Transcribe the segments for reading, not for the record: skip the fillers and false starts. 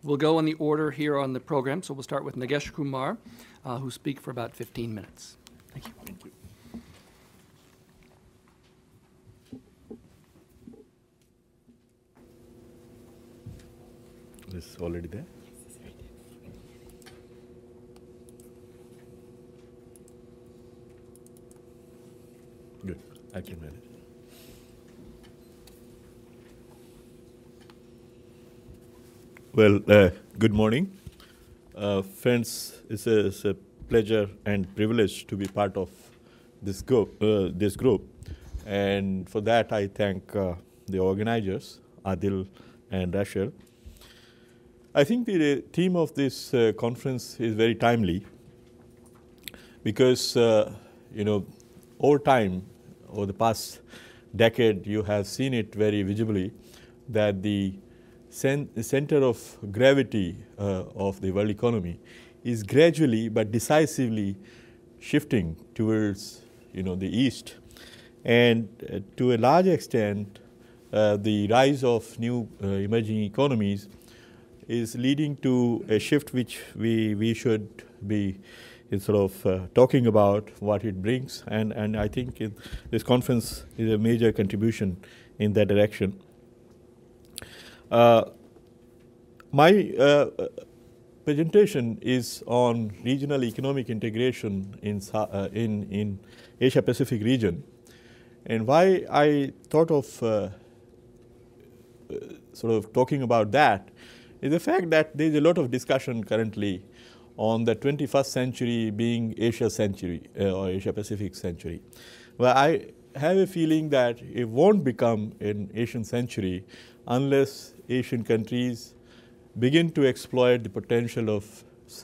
We'll go in the order here on the program. So we'll start with Nagesh Kumar, who speak for about 15 minutes. Thank you. Thank you. This is already there? Good. I can manage. Well, good morning. Friends, it's a pleasure and privilege to be part of this group. And for that, I thank the organizers, Adil and Thrasher. I think the theme of this conference is very timely because, over time, over the past decade, you have seen it very visibly that the center of gravity of the world economy is gradually but decisively shifting towards, the east. And to a large extent, the rise of new emerging economies is leading to a shift which we should be talking about what it brings. And I think this conference is a major contribution in that direction. My presentation is on regional economic integration in Asia-Pacific region. And why I thought of talking about that is the fact that there is a lot of discussion currently on the 21st century being Asia century or Asia-Pacific century. Well, I have a feeling that it won't become an Asian century unless Asian countries begin to exploit the potential of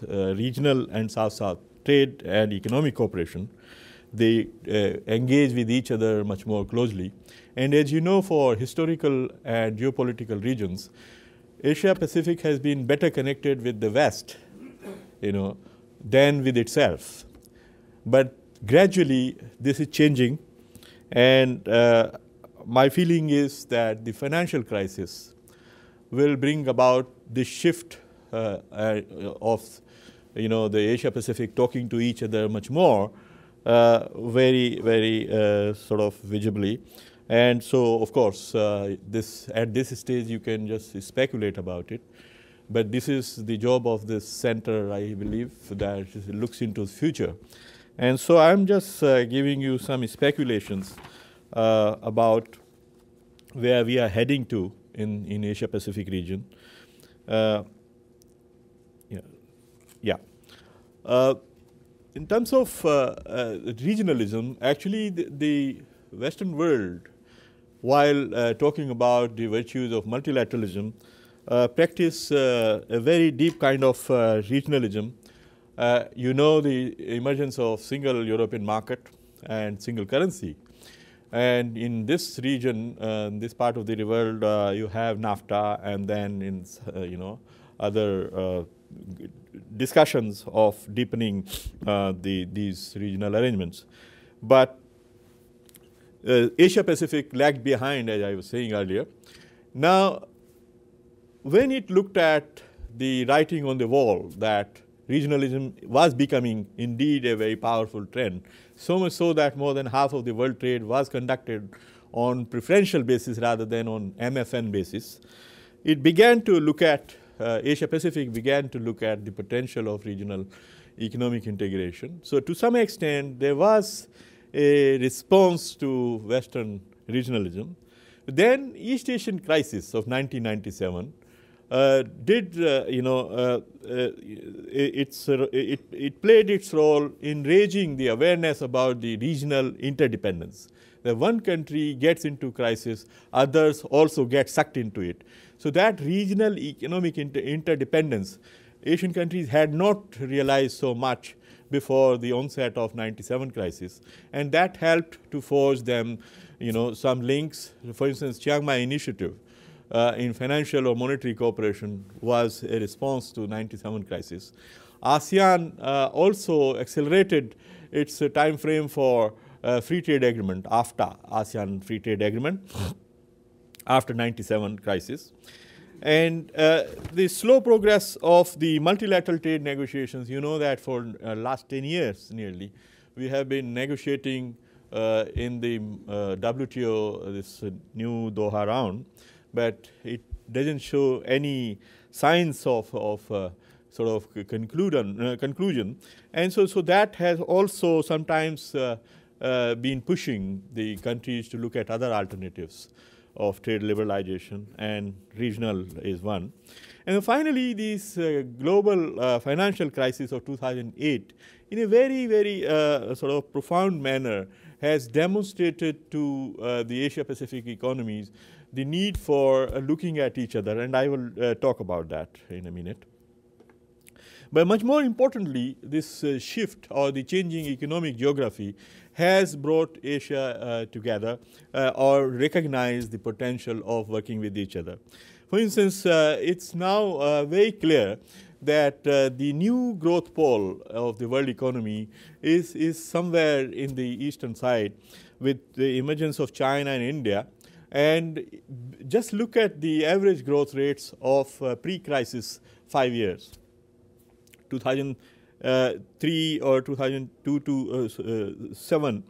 regional and South-South trade and economic cooperation. They engage with each other much more closely. And as you know, for historical and geopolitical regions, Asia-Pacific has been better connected with the West, than with itself. But gradually, this is changing. And my feeling is that the financial crisis will bring about this shift of the Asia-Pacific talking to each other much more, very visibly. And so, of course, at this stage you can just speculate about it. But this is the job of this center, I believe, that it looks into the future. And so I'm just giving you some speculations about where we are heading to in Asia-Pacific region. In terms of regionalism, actually the Western world, while talking about the virtues of multilateralism, practice a very deep kind of regionalism. The emergence of single European market and single currency. And in this region, this part of the world, you have NAFTA, and then in other discussions of deepening these regional arrangements. But Asia-Pacific lagged behind, as I was saying earlier. Now, when it looked at the writing on the wall that regionalism was becoming indeed a very powerful trend, so much so that more than half of the world trade was conducted on preferential basis rather than on MFN basis, it began to look at, Asia-Pacific began to look at the potential of regional economic integration. So to some extent, there was a response to Western regionalism. Then East Asian crisis of 1997 it played its role in raising the awareness about the regional interdependence. That one country gets into crisis, others also get sucked into it. So that regional economic interdependence, Asian countries had not realized so much before the onset of 97 crisis, and that helped to forge them, some links. For instance, Chiang Mai Initiative in financial or monetary cooperation was a response to 97 crisis. ASEAN also accelerated its time frame for free trade agreement, AFTA, ASEAN Free Trade Agreement, after 97 crisis. And the slow progress of the multilateral trade negotiations, you know that for last 10 years nearly, we have been negotiating in the WTO, this new Doha round, but it doesn't show any signs of sort of conclusion. And so that has also sometimes been pushing the countries to look at other alternatives of trade liberalization, and regional is one. And then finally, this global financial crisis of 2008, in a very, very sort of profound manner, has demonstrated to the Asia-Pacific economies the need for looking at each other, and I will talk about that in a minute. But much more importantly, this shift or the changing economic geography has brought Asia together or recognized the potential of working with each other. For instance, it's now very clear that the new growth pole of the world economy is somewhere in the eastern side with the emergence of China and India. And just look at the average growth rates of pre-crisis 5 years. 2003 or 2002 to 7,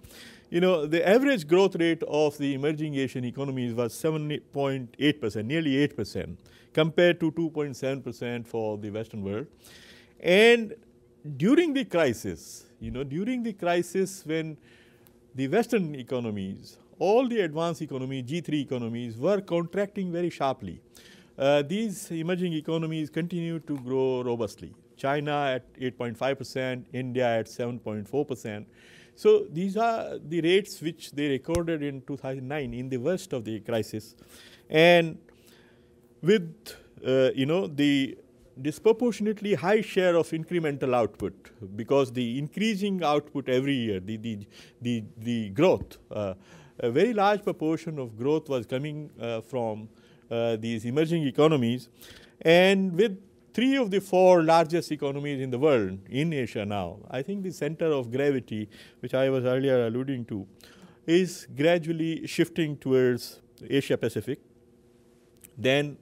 you know, the average growth rate of the emerging Asian economies was 7.8%, nearly 8%, compared to 2.7% for the Western world. And during the crisis, you know, during the crisis when the Western economies, all the advanced economies, G3 economies, were contracting very sharply, these emerging economies continued to grow robustly. China at 8.5%, India at 7.4%. So these are the rates which they recorded in 2009 in the worst of the crisis. And with you know, the disproportionately high share of incremental output, because the increasing output every year, the growth, a very large proportion of growth was coming from these emerging economies. And with 3 of the 4 largest economies in the world in Asia now, I think the center of gravity, which I was earlier alluding to, is gradually shifting towards Asia Pacific. Then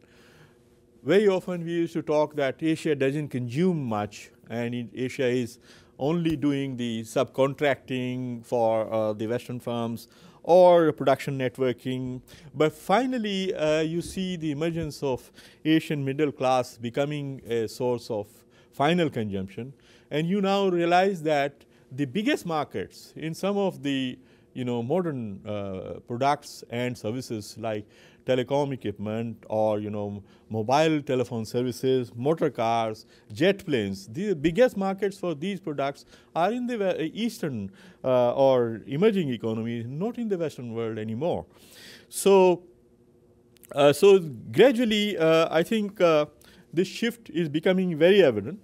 very often we used to talk that Asia doesn't consume much, and Asia is only doing the subcontracting for the Western firms or production networking. But finally, you see the emergence of Asian middle class becoming a source of final consumption. And you now realize that the biggest markets in some of the, you know, modern products and services like telecom equipment or, you know, mobile telephone services, motor cars, jet planes, the biggest markets for these products are in the eastern or emerging economies, not in the Western world anymore. So, so gradually, I think this shift is becoming very evident.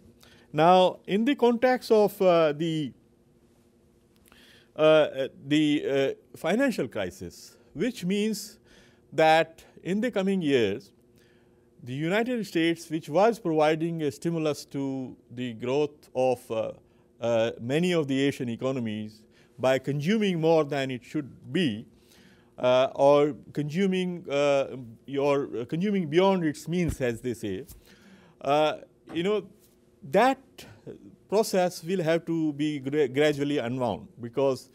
Now, in the context of the financial crisis, which means that in the coming years, the United States, which was providing a stimulus to the growth of many of the Asian economies by consuming more than it should be, or consuming consuming beyond its means, as they say, you know, that process will have to be gradually unwound, because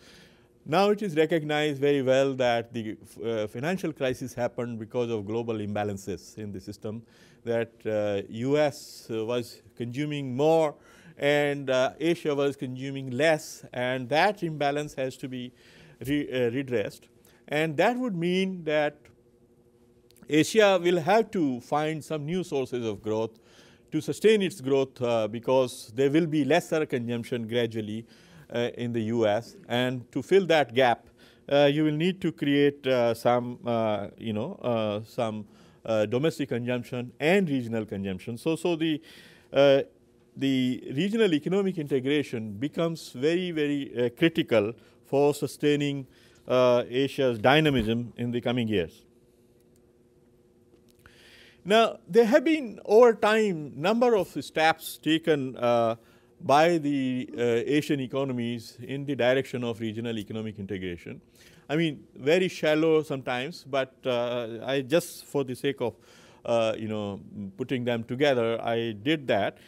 now it is recognized very well that the financial crisis happened because of global imbalances in the system, that US was consuming more and Asia was consuming less, and that imbalance has to be redressed. And that would mean that Asia will have to find some new sources of growth to sustain its growth, because there will be lesser consumption gradually in the US, and to fill that gap, you will need to create some, you know, some domestic consumption and regional consumption. So the regional economic integration becomes very, very critical for sustaining Asia's dynamism in the coming years. Now, there have been over time number of steps taken by the Asian economies in the direction of regional economic integration. I mean, very shallow sometimes, but I just for the sake of putting them together, I did that.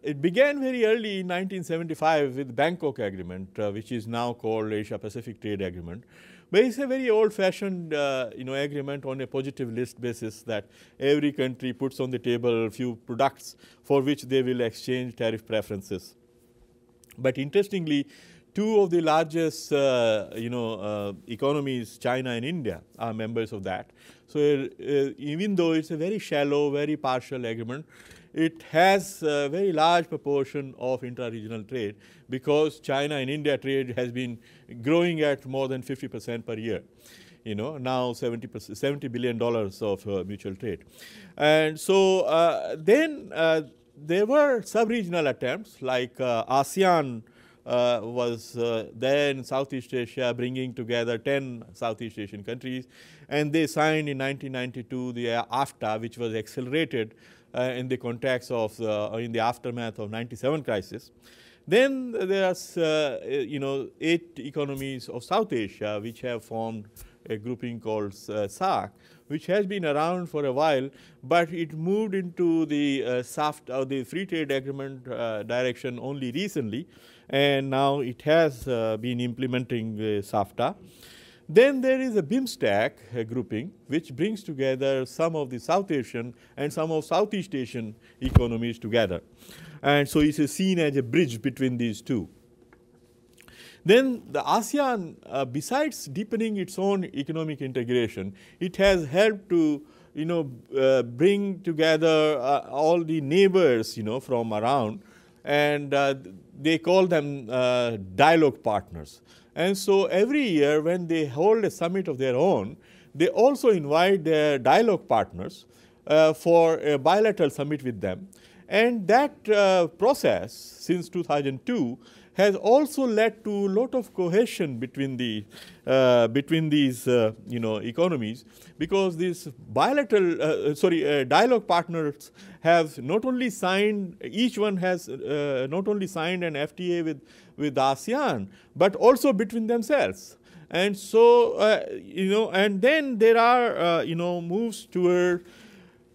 It began very early in 1975 with Bangkok Agreement, which is now called Asia-Pacific Trade Agreement. But it's a very old-fashioned, agreement on a positive list basis that every country puts on the table a few products for which they will exchange tariff preferences. But interestingly, two of the largest, economies, China and India, are members of that. So even though it's a very shallow, very partial agreement, it has a very large proportion of intra-regional trade because China and India trade has been growing at more than 50% per year. Now $70 billion of mutual trade. And so then there were sub-regional attempts like ASEAN was there in Southeast Asia, bringing together 10 Southeast Asian countries, and they signed in 1992 the AFTA, which was accelerated in the context of in the aftermath of '97 crisis. Then there are 8 economies of South Asia which have formed a grouping called SAARC, which has been around for a while, but it moved into the SAFTA or the free trade agreement direction only recently, and now it has been implementing SAFTA. Then there is a BIMSTEC grouping, which brings together some of the South Asian and some of Southeast Asian economies together. And so it's seen as a bridge between these two. Then the ASEAN, besides deepening its own economic integration, it has helped to bring together all the neighbors from around, and they call them dialogue partners. And so every year when they hold a summit of their own, they also invite their dialogue partners for a bilateral summit with them. And that process since 2002 has also led to a lot of cohesion between these economies, because these bilateral dialogue partners have not only signed, each one has not only signed an FTA with ASEAN, but also between themselves. And so and then there are moves toward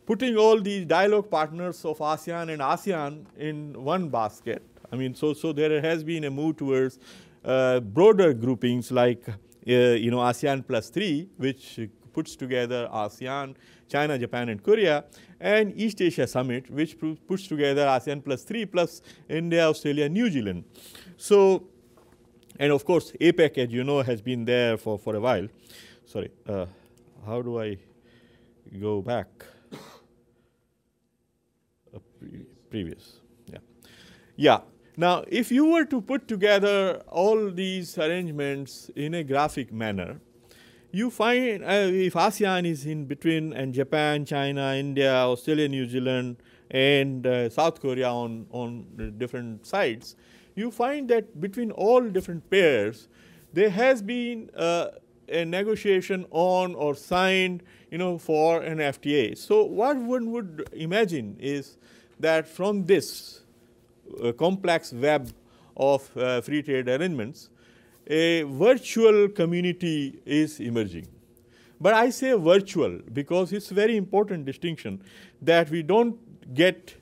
putting all these dialogue partners of ASEAN and ASEAN in one basket. I mean, so there has been a move towards broader groupings like ASEAN +3, which puts together ASEAN, China, Japan, and Korea, and East Asia Summit, which puts together ASEAN +3 plus India, Australia, New Zealand. So, and of course, APEC, as you know, has been there for a while. Sorry, how do I go back? Previous, yeah. Now, if you were to put together all these arrangements in a graphic manner, you find if ASEAN is in between and Japan, China, India, Australia, New Zealand, and South Korea on the different sides, you find that between all different pairs, there has been a negotiation on or signed for an FTA. So what one would imagine is that from this complex web of free trade arrangements, a virtual community is emerging. But I say virtual because it's a very important distinction that we don't get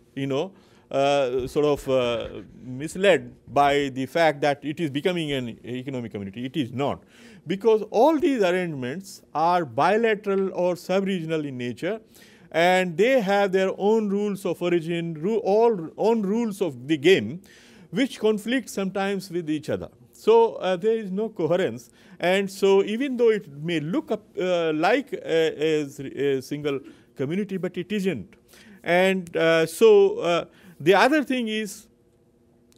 misled by the fact that it is becoming an economic community. It is not, because all these arrangements are bilateral or sub-regional in nature, and they have their own rules of origin, own rules of the game, which conflict sometimes with each other. So there is no coherence, and so even though it may look like a single community, but it isn't. And the other thing is,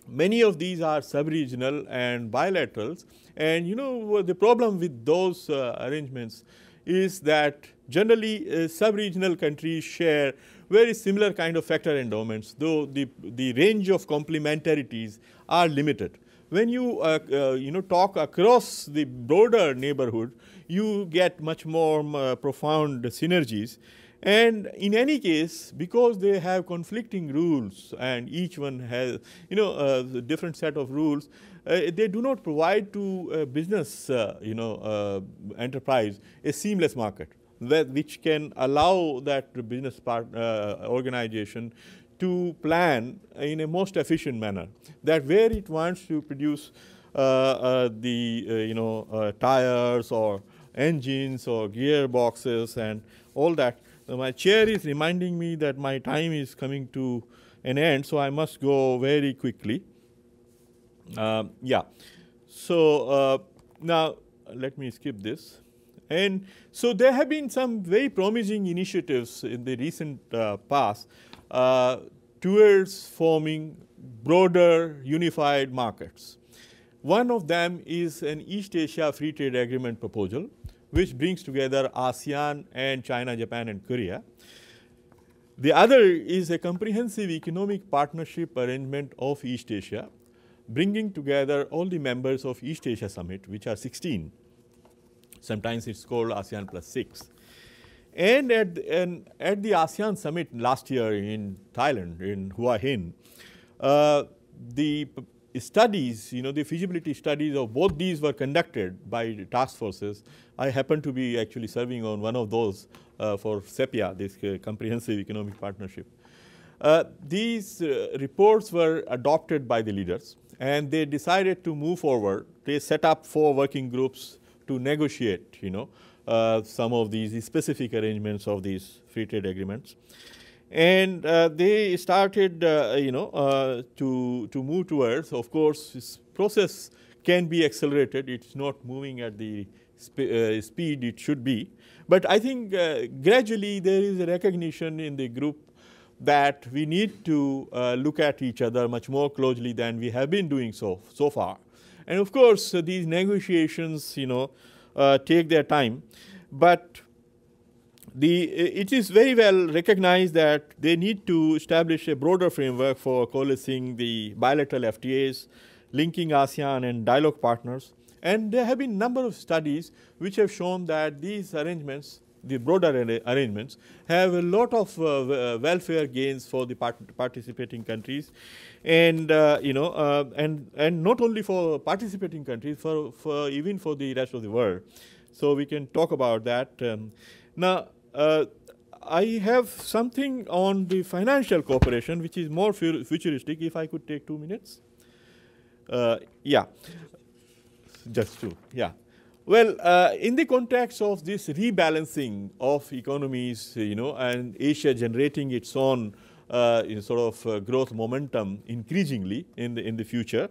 many of these are sub-regional and bilaterals, and the problem with those arrangements is that generally sub-regional countries share very similar kind of factor endowments, though the range of complementarities are limited. When you talk across the broader neighborhood, you get much more profound synergies. And in any case, because they have conflicting rules and each one has a different set of rules, they do not provide to a business enterprise a seamless market. which can allow that business organization to plan in a most efficient manner, that where it wants to produce tires or engines or gearboxes and all that. My chair is reminding me that my time is coming to an end, so I must go very quickly. So now let me skip this. And so there have been some very promising initiatives in the recent past towards forming broader unified markets. One of them is an East Asia Free Trade Agreement proposal, which brings together ASEAN and China, Japan, and Korea. The other is a comprehensive economic partnership arrangement of East Asia, bringing together all the members of East Asia Summit, which are 16. Sometimes it's called ASEAN plus 6. And at the ASEAN Summit last year in Thailand, in Hua Hin, the studies, the feasibility studies of both these were conducted by task forces. I happen to be actually serving on one of those for CEPIA, this Comprehensive Economic Partnership. These reports were adopted by the leaders, and they decided to move forward. They set up 4 working groups to negotiate, some of these specific arrangements of these free trade agreements. And they started, to move towards. Of course, this process can be accelerated. It's not moving at the speed it should be. But I think gradually there is a recognition in the group that we need to look at each other much more closely than we have been doing so far. And of course, these negotiations, take their time. But it is very well recognized that they need to establish a broader framework for coalescing the bilateral FTAs, linking ASEAN and dialogue partners. And there have been a number of studies which have shown that these arrangements, the broader arrangements, have a lot of welfare gains for the participating countries, and and not only for participating countries, for even for the rest of the world. So we can talk about that. Now, I have something on the financial cooperation, which is more futuristic. If I could take 2 minutes. Just 2, Well, in the context of this rebalancing of economies, and Asia generating its own growth momentum increasingly in the future,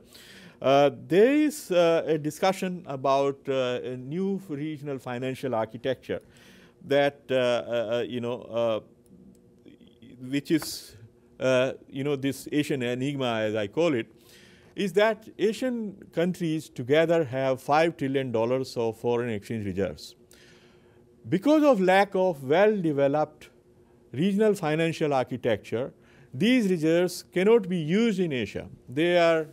there is a discussion about a new regional financial architecture that which is this Asian enigma, as I call it, is that Asian countries together have $5 trillion of foreign exchange reserves. Because of lack of well-developed regional financial architecture, these reserves cannot be used in Asia. They are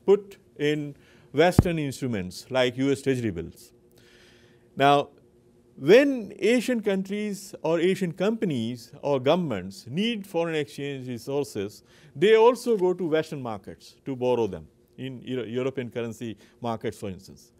put in Western instruments like US Treasury bills. Now, when Asian countries or Asian companies or governments need foreign exchange resources, they also go to Western markets to borrow them, in European currency markets, for instance.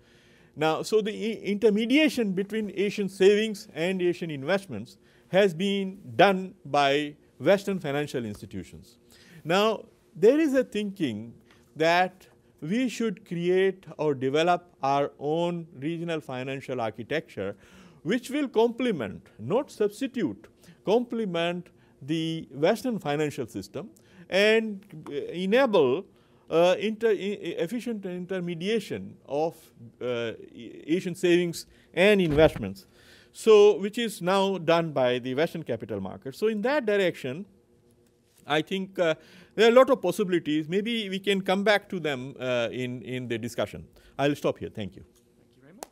Now, so the intermediation between Asian savings and Asian investments has been done by Western financial institutions. Now, there is a thinking that we should create or develop our own regional financial architecture, which will complement, not substitute, complement the Western financial system and enable efficient intermediation of Asian savings and investments, so which is now done by the Western capital market. So in that direction, I think there are a lot of possibilities. Maybe we can come back to them in the discussion. I'll stop here. Thank you. Thank you very much.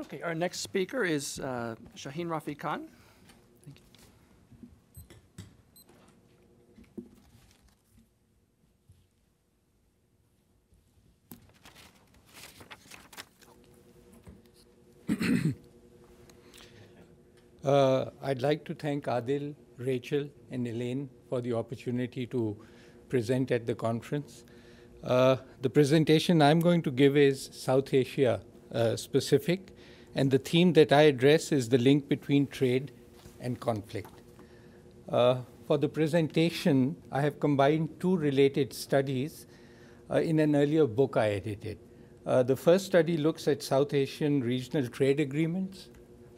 Okay, our next speaker is Shaheen Rafi Khan. Thank you. I'd like to thank Adil, Rachel, and Elaine for the opportunity to present at the conference. The presentation I'm going to give is South Asia specific, and the theme that I address is the link between trade and conflict. For the presentation, I have combined two related studies in an earlier book I edited. The first study looks at South Asian regional trade agreements,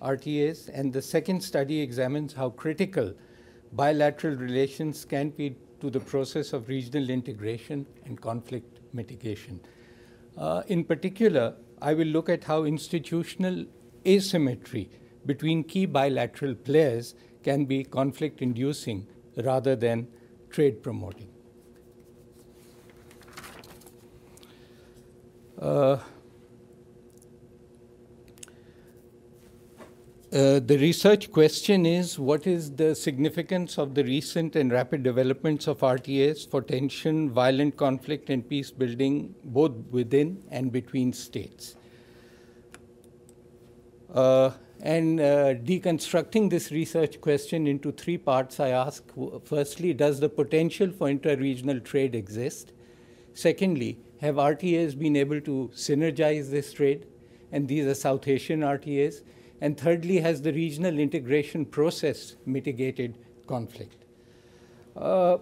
RTAs, and the second study examines how critical bilateral relations can be to the process of regional integration and conflict mitigation. In particular, I will look at how institutional asymmetry between key bilateral players can be conflict-inducing rather than trade-promoting. The research question is, what is the significance of the recent and rapid developments of RTAs for tension, violent conflict, and peace building, both within and between states? Deconstructing this research question into three parts, I ask, firstly, does the potential for inter-regional trade exist? Secondly, have RTAs been able to synergize this trade? And these are South Asian RTAs. And thirdly, has the regional integration process mitigated conflict? On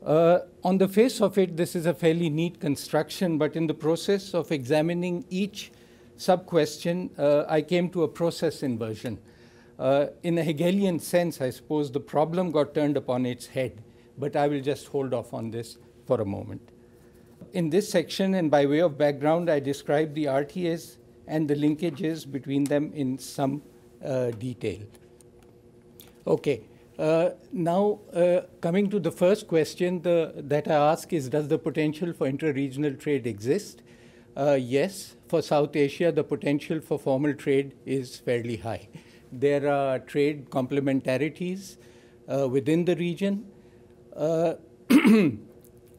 the face of it, this is a fairly neat construction, but in the process of examining each sub-question, I came to a process inversion. In a Hegelian sense, I suppose the problem got turned upon its head, but I will just hold off on this for a moment. In this section, and by way of background, I describe the RTAs and the linkages between them in some detail. Okay, now coming to the first question that I ask is, does the potential for inter-regional trade exist? Yes, for South Asia, the potential for formal trade is fairly high. There are trade complementarities within the region.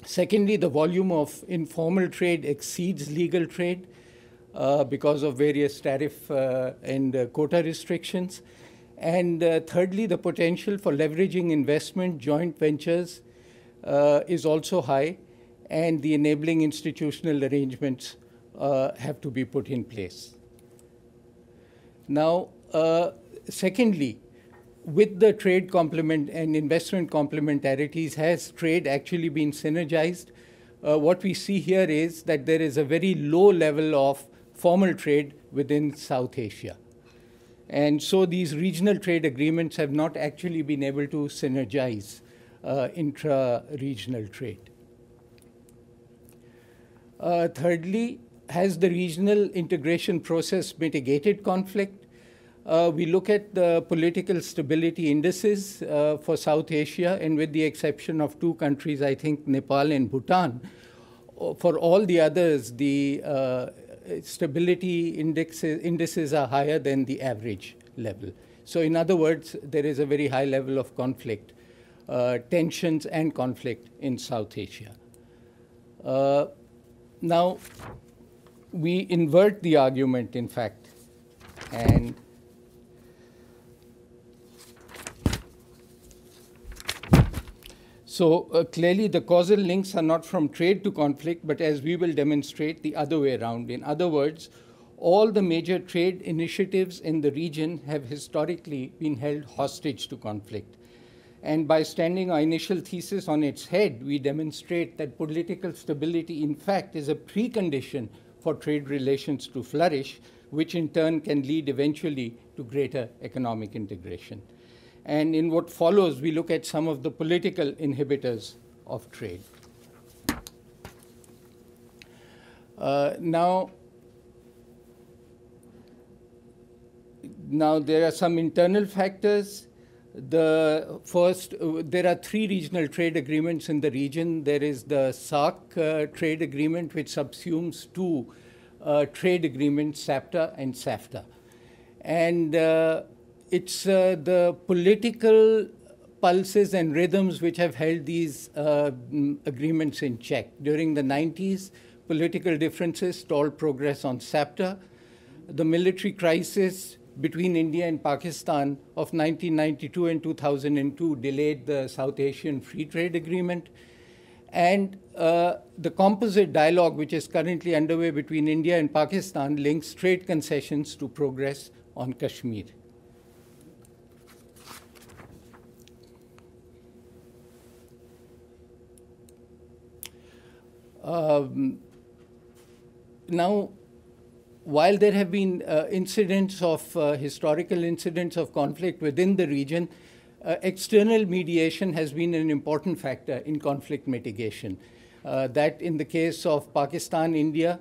Secondly, the volume of informal trade exceeds legal trade because of various tariff and quota restrictions. And thirdly, the potential for leveraging investment, joint ventures is also high, and the enabling institutional arrangements have to be put in place. Now, secondly, with the trade complement and investment complementarities, has trade actually been synergized? What we see here is that there is a very low level of formal trade within South Asia. And so these regional trade agreements have not actually been able to synergize intra-regional trade. Thirdly, has the regional integration process mitigated conflict? We look at the political stability indices for South Asia, and with the exception of two countries, I think Nepal and Bhutan, for all the others, the stability indices are higher than the average level. So in other words, there is a very high level of conflict, tensions and conflict in South Asia. Now, we invert the argument, in fact, and so clearly the causal links are not from trade to conflict, but as we will demonstrate, the other way around. In other words, all the major trade initiatives in the region have historically been held hostage to conflict. And by standing our initial thesis on its head, we demonstrate that political stability, in fact, is a precondition for trade relations to flourish, which in turn can lead eventually to greater economic integration. And in what follows, we look at some of the political inhibitors of trade. Now, there are some internal factors. The first, there are three regional trade agreements in the region. There is the SAARC trade agreement, which subsumes two trade agreements, SAPTA and SAFTA. And it's the political pulses and rhythms which have held these agreements in check. During the 90s, political differences stalled progress on SAPTA. The military crisis between India and Pakistan of 1992 and 2002 delayed the South Asian Free Trade Agreement. And the composite dialogue, which is currently underway between India and Pakistan, links trade concessions to progress on Kashmir. Now, while there have been historical incidents of conflict within the region, external mediation has been an important factor in conflict mitigation. That in the case of Pakistan, India,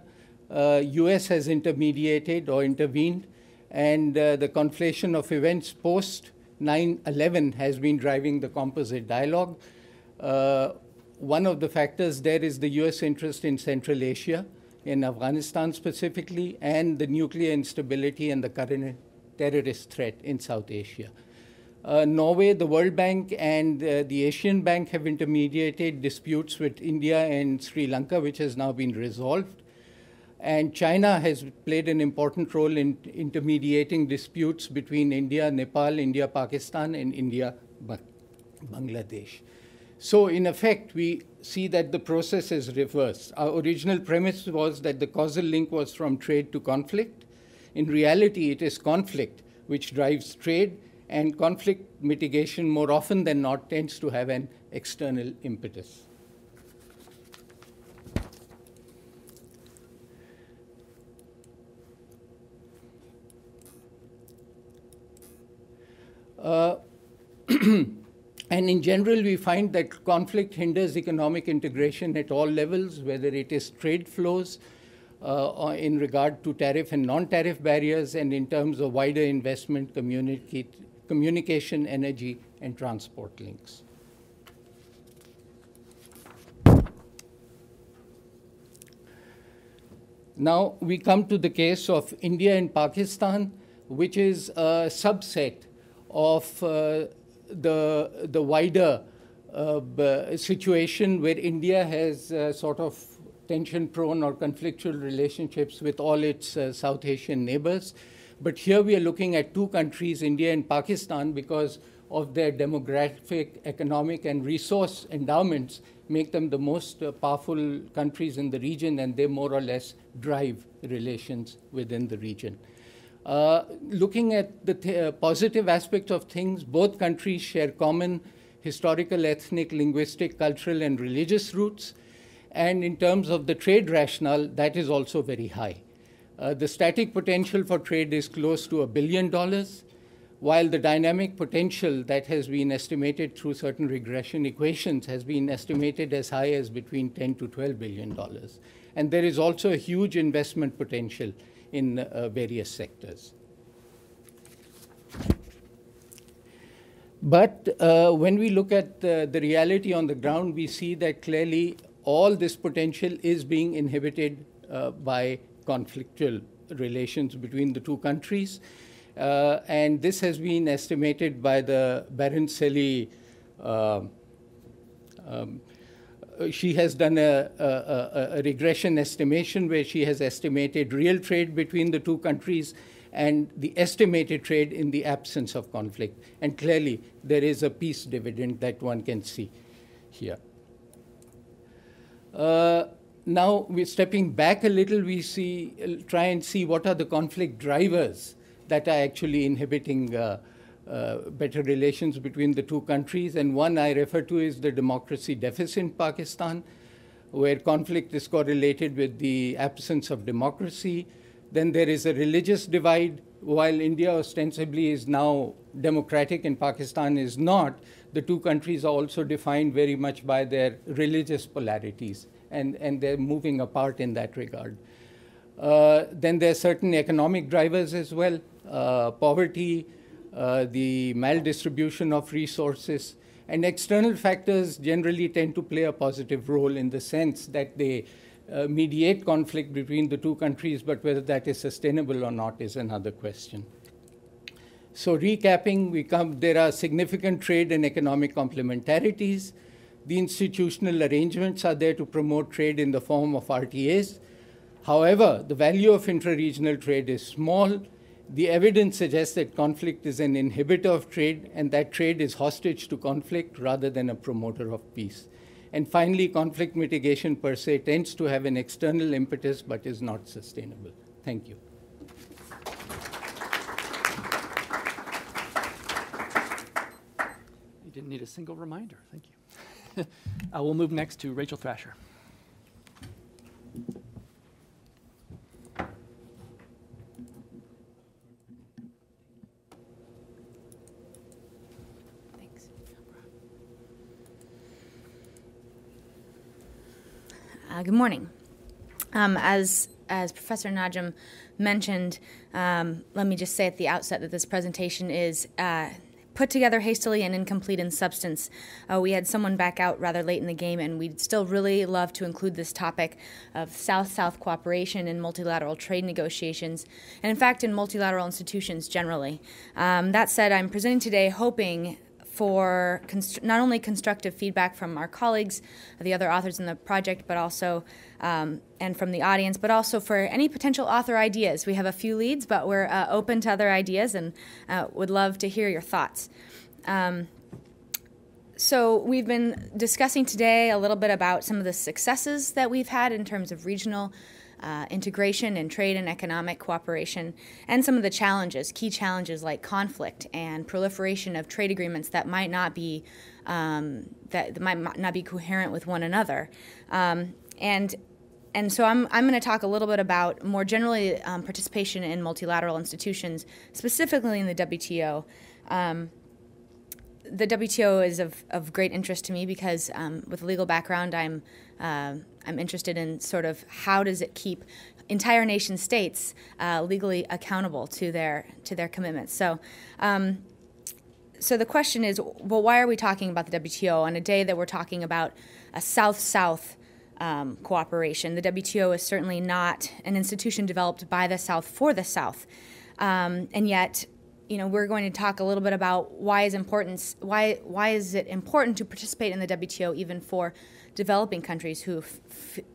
US has intermediated or intervened, and the conflation of events post 9/11 has been driving the composite dialogue. One of the factors there is the US interest in Central Asia, in Afghanistan specifically, and the nuclear instability and the current terrorist threat in South Asia. Norway, the World Bank, and the Asian Bank have intermediated disputes with India and Sri Lanka, which has now been resolved. And China has played an important role in intermediating disputes between India, Nepal, India, Pakistan, and India, Bangladesh. So in effect, we see that the process is reversed. Our original premise was that the causal link was from trade to conflict. In reality, it is conflict which drives trade, and conflict mitigation more often than not tends to have an external impetus. And in general, we find that conflict hinders economic integration at all levels, whether it is trade flows in regard to tariff and non-tariff barriers, and in terms of wider investment, communication, energy, and transport links. Now we come to the case of India and Pakistan, which is a subset of the wider situation where India has sort of tension-prone or conflictual relationships with all its South Asian neighbors. But here we are looking at two countries, India and Pakistan, because of their demographic, economic, and resource endowments, make them the most powerful countries in the region, and they more or less drive relations within the region. Looking at the positive aspects of things, both countries share common historical, ethnic, linguistic, cultural, and religious roots. And in terms of the trade rationale, that is also very high. The static potential for trade is close to $1 billion, while the dynamic potential that has been estimated through certain regression equations has been estimated as high as between $10 to $12 billion. And there is also a huge investment potential in various sectors. But when we look at the reality on the ground, we see that clearly all this potential is being inhibited by conflictual relations between the two countries. And this has been estimated by the Baron-Celi. She has done a regression estimation where she has estimated real trade between the two countries and the estimated trade in the absence of conflict. And clearly, there is a peace dividend that one can see here. Now, we're stepping back a little, we try and see what are the conflict drivers that are actually inhibiting better relations between the two countries. And one I refer to is the democracy deficit in Pakistan, where conflict is correlated with the absence of democracy. Then there is a religious divide. While India ostensibly is now democratic and Pakistan is not, the two countries are also defined very much by their religious polarities, and they're moving apart in that regard. Then there are certain economic drivers as well, poverty, the maldistribution of resources, and external factors generally tend to play a positive role in the sense that they mediate conflict between the two countries, but whether that is sustainable or not is another question. So recapping, there are significant trade and economic complementarities. The institutional arrangements are there to promote trade in the form of RTAs. However, the value of intra-regional trade is small. The evidence suggests that conflict is an inhibitor of trade and that trade is hostage to conflict rather than a promoter of peace. And finally, conflict mitigation per se tends to have an external impetus but is not sustainable. Thank you. You didn't need a single reminder. Thank you. We'll move next to Rachel Thrasher. Good morning. As Professor Najam mentioned, let me just say at the outset that this presentation is put together hastily and incomplete in substance. We had someone back out rather late in the game, and we'd still really love to include this topic of South-South cooperation in multilateral trade negotiations, and in fact in multilateral institutions generally. That said, I'm presenting today hoping for not only constructive feedback from our colleagues, the other authors in the project, but also, and from the audience, but also for any potential author ideas. We have a few leads, but we're open to other ideas and would love to hear your thoughts. So we've been discussing today a little bit about some of the successes that we've had in terms of regional integration and trade and economic cooperation, and some of the challenges, key challenges like conflict and proliferation of trade agreements that might not be coherent with one another. And so I'm going to talk a little bit about more generally participation in multilateral institutions, specifically in the WTO. The WTO is of great interest to me because with a legal background, I'm interested in sort of how does it keep entire nation states legally accountable to their commitments. So, so the question is, well, why are we talking about the WTO on a day that we're talking about a South-South cooperation? The WTO is certainly not an institution developed by the South for the South, and yet, you know, we're going to talk a little bit about why is it important to participate in the WTO even for developing countries who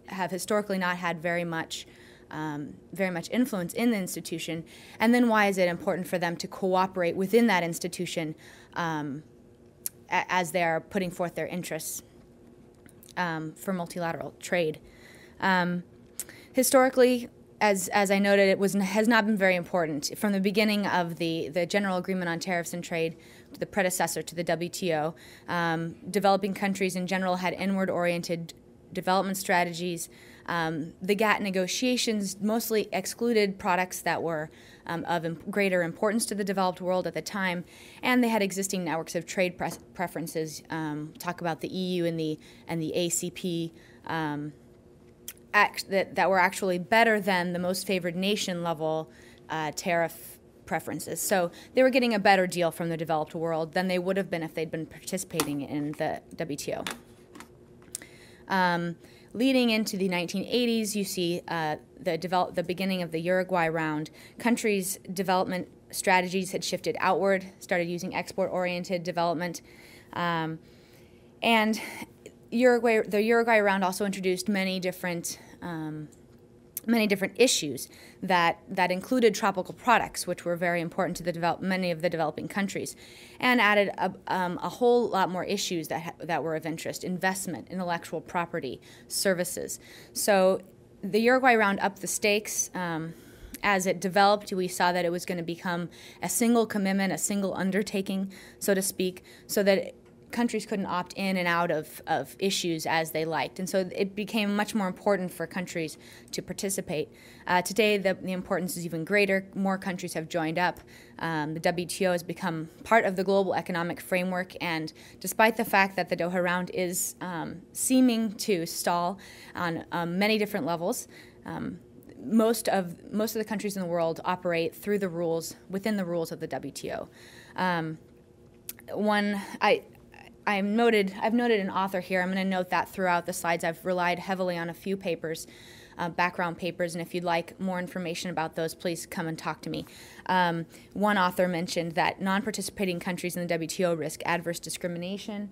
have historically not had very much influence in the institution, and then why is it important for them to cooperate within that institution as they are putting forth their interests for multilateral trade. Historically, as I noted, has not been very important. From the beginning of the General Agreement on Tariffs and Trade, the predecessor to the WTO, developing countries in general had inward-oriented development strategies. The GATT negotiations mostly excluded products that were of greater importance to the developed world at the time, and they had existing networks of trade preferences. Talk about the EU and the ACP. That were actually better than the most favored nation level tariff preferences. So they were getting a better deal from the developed world than they would have been if they'd been participating in the WTO. Leading into the 1980s, you see the beginning of the Uruguay round. Countries' development strategies had shifted outward, started using export-oriented development, and the Uruguay round also introduced many different issues that included tropical products, which were very important to many of the developing countries, and added a whole lot more issues that were of interest: investment, intellectual property, services. So the Uruguay round upped the stakes. As it developed, we saw that it was going to become a single commitment, a single undertaking, so to speak, so that countries couldn't opt in and out of issues as they liked. And so it became much more important for countries to participate. Today, the importance is even greater. More countries have joined up. The WTO has become part of the global economic framework, and despite the fact that the Doha round is seeming to stall on many different levels, most of the countries in the world operate through the rules, within the rules of the WTO. I've noted an author here. I'm going to note that throughout the slides. I've relied heavily on a few papers, background papers, and if you'd like more information about those, please come and talk to me. One author mentioned that non-participating countries in the WTO risk adverse discrimination,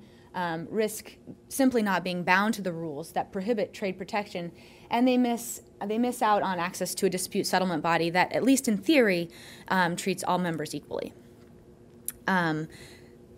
risk simply not being bound to the rules that prohibit trade protection, and they miss out on access to a dispute settlement body that, at least in theory, treats all members equally.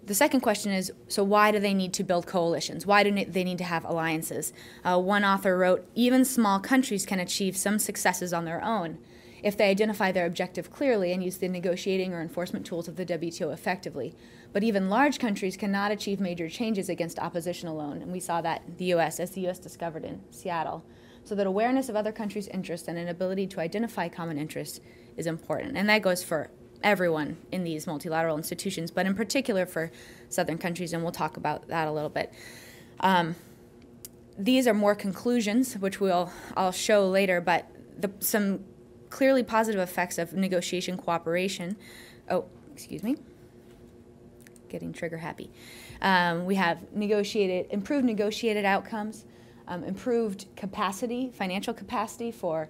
the second question is, so why do they need to build coalitions? Why do they need to have alliances? One author wrote, even small countries can achieve some successes on their own if they identify their objective clearly and use the negotiating or enforcement tools of the WTO effectively. But even large countries cannot achieve major changes against opposition alone, and we saw that in the U.S., as the U.S. discovered in Seattle. So that awareness of other countries' interests and an ability to identify common interests is important, and that goes for everyone in these multilateral institutions, but in particular for southern countries, and we'll talk about that a little bit. These are more conclusions, which I'll show later, but some clearly positive effects of negotiation cooperation. Oh, excuse me. Getting trigger happy. We have improved negotiated outcomes, improved capacity, financial capacity for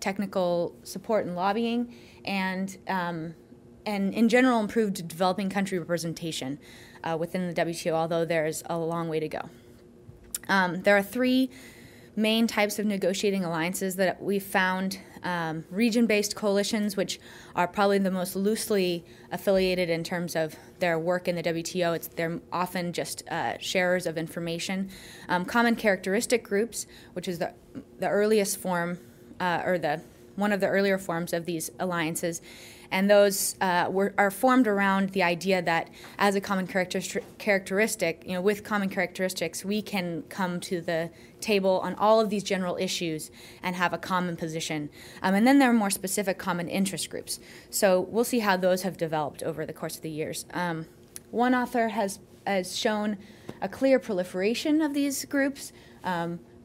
technical support and lobbying, and in general improved developing country representation within the WTO, although there's a long way to go. There are three main types of negotiating alliances that we found. Region-based coalitions, which are probably the most loosely affiliated in terms of their work in the WTO. They're often just sharers of information. Common characteristic groups, which is the earliest form, one of the earlier forms of these alliances, and those are formed around the idea that as a common characteristic, with common characteristics, we can come to the table on all of these general issues and have a common position. And then there are more specific common interest groups. So we'll see how those have developed over the course of the years. One author has shown a clear proliferation of these groups.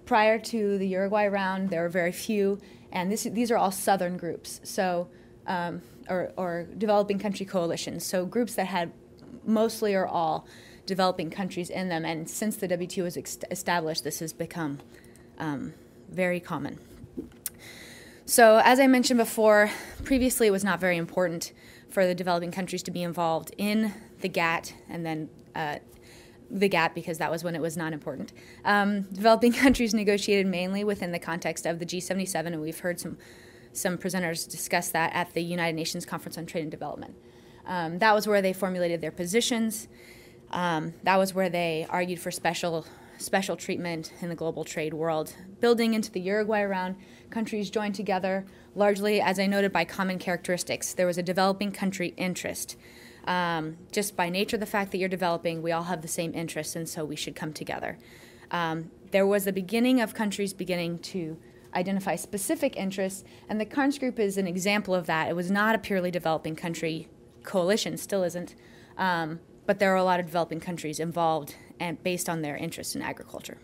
Prior to the Uruguay round, there were very few, and these are all southern groups. So. Or developing country coalitions, so groups that had mostly or all developing countries in them, and since the WTO was established, this has become very common. So as I mentioned before, previously it was not very important for the developing countries to be involved in the GATT, and then the GATT because that was when it was not important. Developing countries negotiated mainly within the context of the G77, and we've heard some presenters discuss that at the United Nations Conference on Trade and Development. That was where they formulated their positions. That was where they argued for special treatment in the global trade world. Building into the Uruguay round, countries joined together largely, as I noted, by common characteristics. There was a developing country interest. Just by nature of the fact that you're developing, we all have the same interests, and so we should come together. There was the beginning of countries beginning to identify specific interests, and the Carnes Group is an example of that. It was not a purely developing country coalition, still isn't, but there are a lot of developing countries involved and based on their interest in agriculture.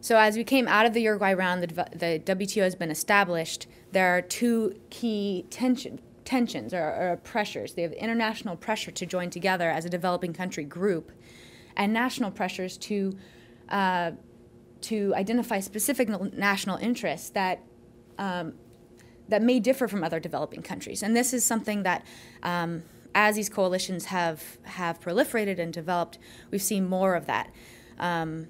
So as we came out of the Uruguay round, the WTO has been established. There are two key tensions or pressures. They have international pressure to join together as a developing country group, and national pressures to identify specific national interests that may differ from other developing countries. And this is something that, as these coalitions have proliferated and developed, we've seen more of that. And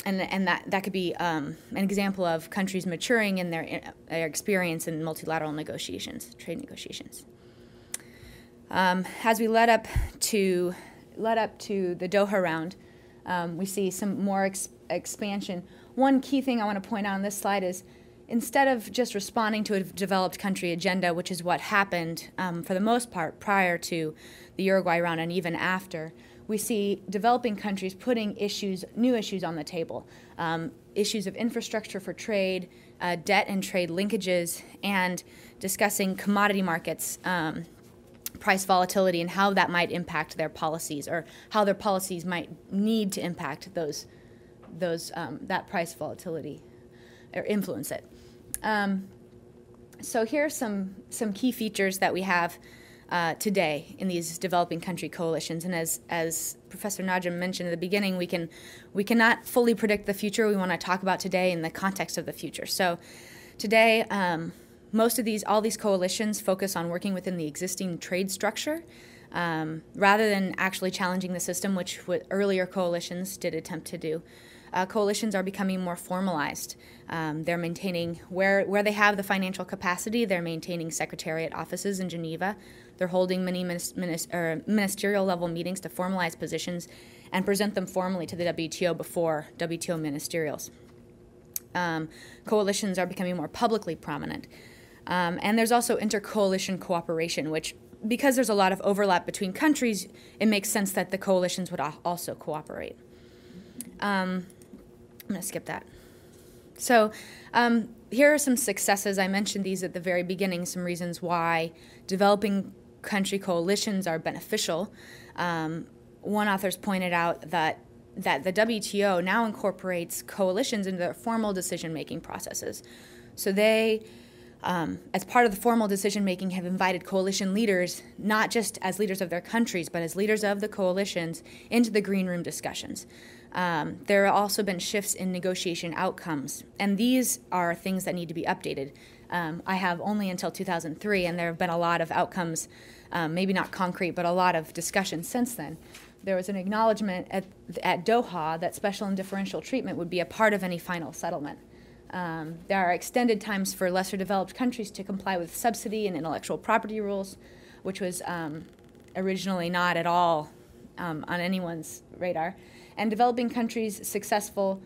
that could be an example of countries maturing in their experience in multilateral negotiations, trade negotiations. As we led up to the Doha round, we see some more expansion. One key thing I want to point out on this slide is instead of just responding to a developed country agenda, which is what happened for the most part prior to the Uruguay round and even after, we see developing countries putting new issues on the table, issues of infrastructure for trade, debt and trade linkages, and discussing commodity markets, price volatility, and how that might impact their policies, or how their policies might need to impact that price volatility or influence it. So here are some key features that we have today in these developing country coalitions. And as Professor Najam mentioned at the beginning, we cannot fully predict the future. We want to talk about today in the context of the future. So today, all these coalitions focus on working within the existing trade structure rather than actually challenging the system, which what earlier coalitions did attempt to do. coalitions are becoming more formalized. They're maintaining, where they have the financial capacity, they're maintaining secretariat offices in Geneva. They're holding many ministerial level meetings to formalize positions and present them formally to the WTO before WTO ministerials. Coalitions are becoming more publicly prominent. And there's also inter-coalition cooperation, which, because there's a lot of overlap between countries, it makes sense that the coalitions would also cooperate. I'm going to skip that. So here are some successes. I mentioned these at the very beginning, some reasons why developing country coalitions are beneficial. One author's pointed out that the WTO now incorporates coalitions into their formal decision-making processes. So they, as part of the formal decision-making, have invited coalition leaders, not just as leaders of their countries, but as leaders of the coalitions, into the green room discussions. There have also been shifts in negotiation outcomes, and these are things that need to be updated. I have only until 2003, and there have been a lot of outcomes, maybe not concrete, but a lot of discussion since then. There was an acknowledgement at Doha that special and differential treatment would be a part of any final settlement. There are extended times for lesser developed countries to comply with subsidy and intellectual property rules, which was originally not at all on anyone's radar. And developing countries successfully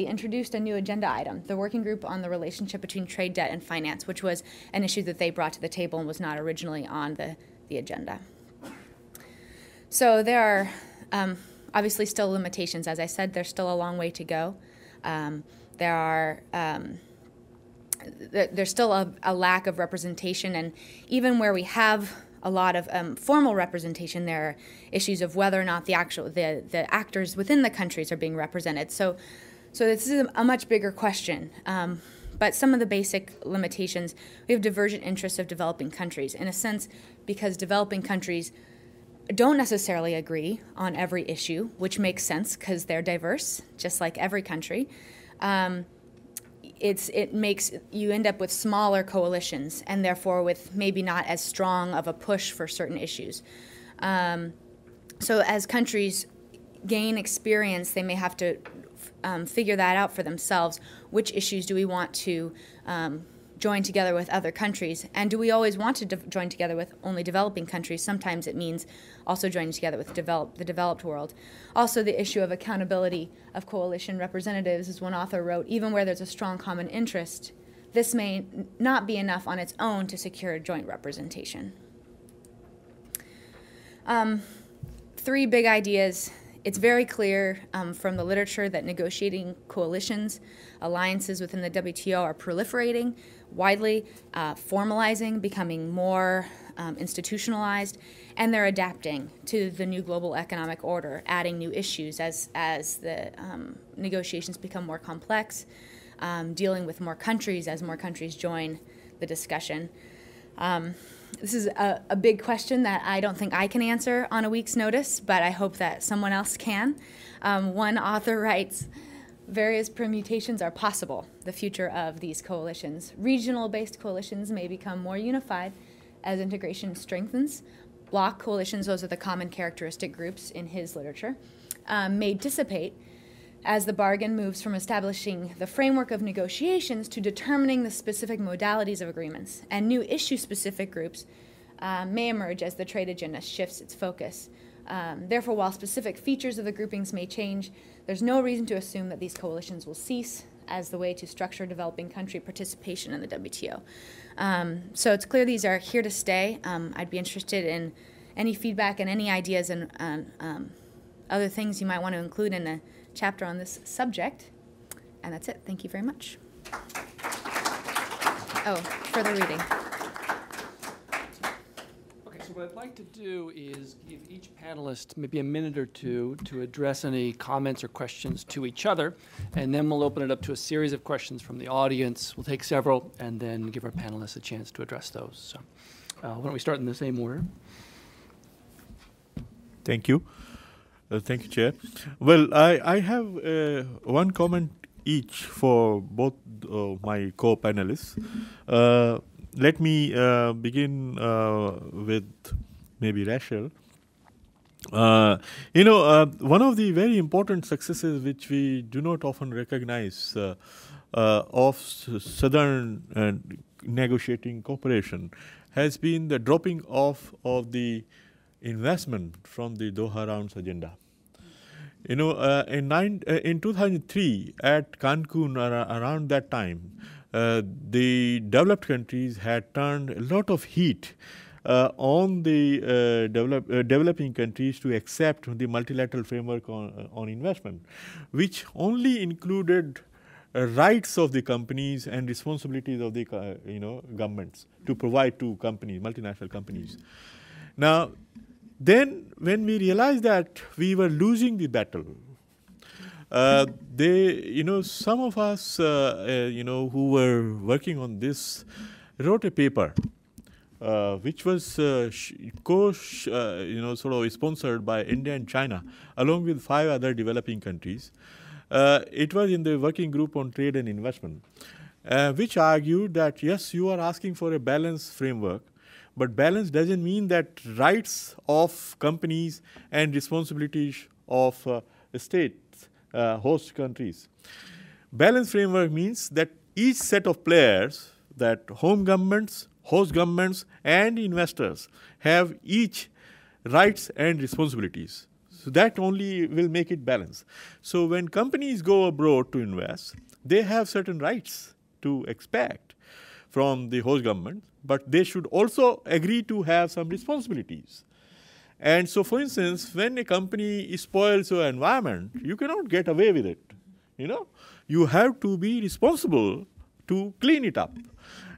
introduced a new agenda item, the Working Group on the Relationship Between Trade, Debt, and Finance, which was an issue that they brought to the table and was not originally on the agenda. So there are obviously still limitations. As I said, there's still a long way to go. There's still a lack of representation, and even where we have a lot of formal representation, there are issues of whether or not the actors within the countries are being represented. So this is a much bigger question. But some of the basic limitations, we have divergent interests of developing countries, in a sense, because developing countries don't necessarily agree on every issue, which makes sense because they're diverse, just like every country. It makes you end up with smaller coalitions, and therefore with maybe not as strong of a push for certain issues. So as countries gain experience, they may have to figure that out for themselves. Which issues do we want to join together with other countries? And do we always want to join together with only developing countries? Sometimes it means also joining together with the developed world. Also, the issue of accountability of coalition representatives, as one author wrote, even where there's a strong common interest, this may not be enough on its own to secure joint representation. 3 big ideas. It's very clear from the literature that negotiating coalitions, alliances within the WTO are proliferating widely, formalizing, becoming more institutionalized, and they're adapting to the new global economic order, adding new issues as the negotiations become more complex, dealing with more countries as more countries join the discussion. This is a big question that I don't think I can answer on a week's notice, but I hope that someone else can. One author writes, various permutations are possible, the future of these coalitions. Regional-based coalitions may become more unified as integration strengthens. Bloc coalitions, those are the common characteristic groups in his literature, may dissipate as the bargain moves from establishing the framework of negotiations to determining the specific modalities of agreements. And new issue-specific groups may emerge as the trade agenda shifts its focus. Therefore, while specific features of the groupings may change, there's no reason to assume that these coalitions will cease as the way to structure developing country participation in the WTO. So it's clear these are here to stay. I'd be interested in any feedback and any ideas and other things you might want to include in a chapter on this subject. And that's it. Thank you very much. Oh, further reading. Okay, so what I'd like to do is give each panelist maybe a minute or two to address any comments or questions to each other, and then we'll open it up to a series of questions from the audience. We'll take several and then give our panelists a chance to address those. So why don't we start in the same order? Thank you. Thank you, Chair. Well, I have one comment each for both my co-panelists. Let me begin with maybe Rachel. One of the very important successes which we do not often recognize of Southern negotiating cooperation has been the dropping off of the investment from the Doha Rounds agenda. In 2003 at Cancun, around that time, the developed countries had turned a lot of heat on the developing countries to accept the multilateral framework on investment, which only included rights of the companies and responsibilities of the governments to provide to companies, multinational companies. Now, then when we realized that we were losing the battle, some of us, who were working on this, wrote a paper, which was sort of sponsored by India and China, along with 5 other developing countries. It was in the working group on trade and investment, which argued that yes, you are asking for a balanced framework, but balance doesn't mean that rights of companies and responsibilities of states, host countries. Balanced framework means that each set of players, that home governments, host governments, and investors have each rights and responsibilities. So that only will make it balanced. So when companies go abroad to invest, they have certain rights to expect from the host government, but they should also agree to have some responsibilities. And so, for instance, when a company spoils your environment, you cannot get away with it. You have to be responsible to clean it up.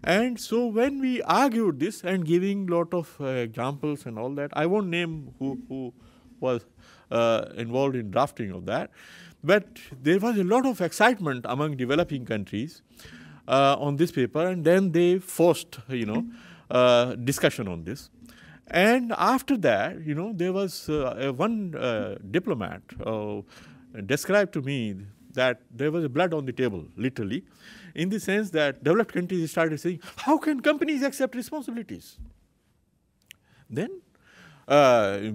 And so when we argued this and giving lot of examples and all that, I won't name who was involved in drafting of that, but there was a lot of excitement among developing countries on this paper, and then they forced discussion on this. And after that, there was one diplomat described to me that there was blood on the table, literally, in the sense that developed countries started saying, how can companies accept responsibilities? Then,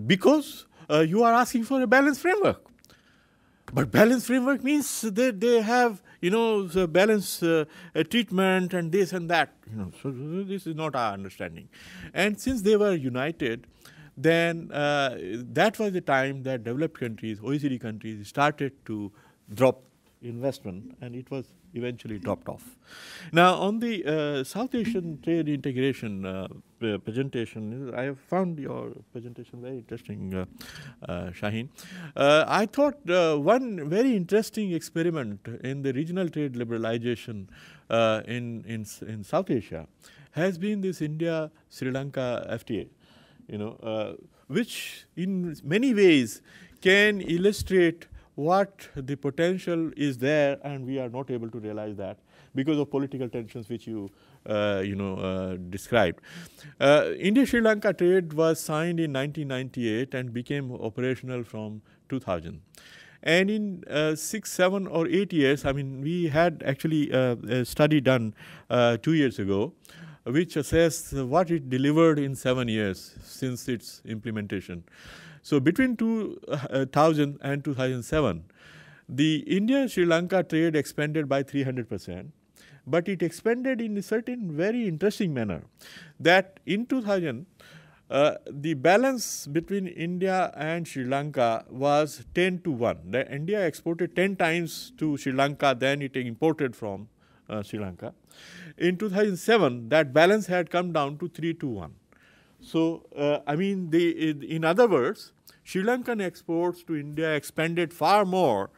because you are asking for a balanced framework. But balanced framework means that they have, the balanced treatment and this and that. So this is not our understanding. And since they were united, then that was the time that developed countries, OECD countries, started to drop investment, and it was eventually dropped off. Now, on the South Asian trade integration presentation, I have found your presentation very interesting, Shaheen. I thought one very interesting experiment in the regional trade liberalization in South Asia has been this India-Sri Lanka FTA, which in many ways can illustrate what the potential is there, and we are not able to realize that because of political tensions which you described. India-Sri Lanka trade was signed in 1998 and became operational from 2000. And in 6, 7, or 8 years, we had actually a study done 2 years ago, which assessed what it delivered in 7 years since its implementation. So between 2000 and 2007, the India-Sri Lanka trade expanded by 300%, but it expanded in a certain very interesting manner, that in 2000, the balance between India and Sri Lanka was 10-1. India exported 10 times to Sri Lanka than it imported from Sri Lanka. In 2007, that balance had come down to 3-1. So, in other words, Sri Lankan exports to India expanded far more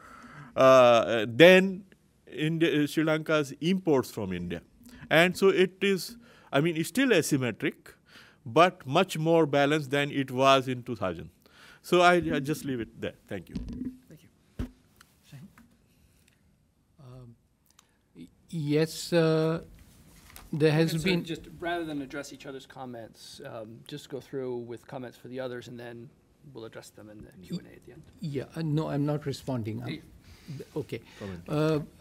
than Sri Lanka's imports from India. And so it is, it's still asymmetric, but much more balanced than it was in 2000. So I just leave it there. Thank you. Thank you. Yes. There has been just rather than address each other's comments, just go through with comments for the others, and then we'll address them in the Q&A at the end. Yeah, no, I'm not responding. Okay.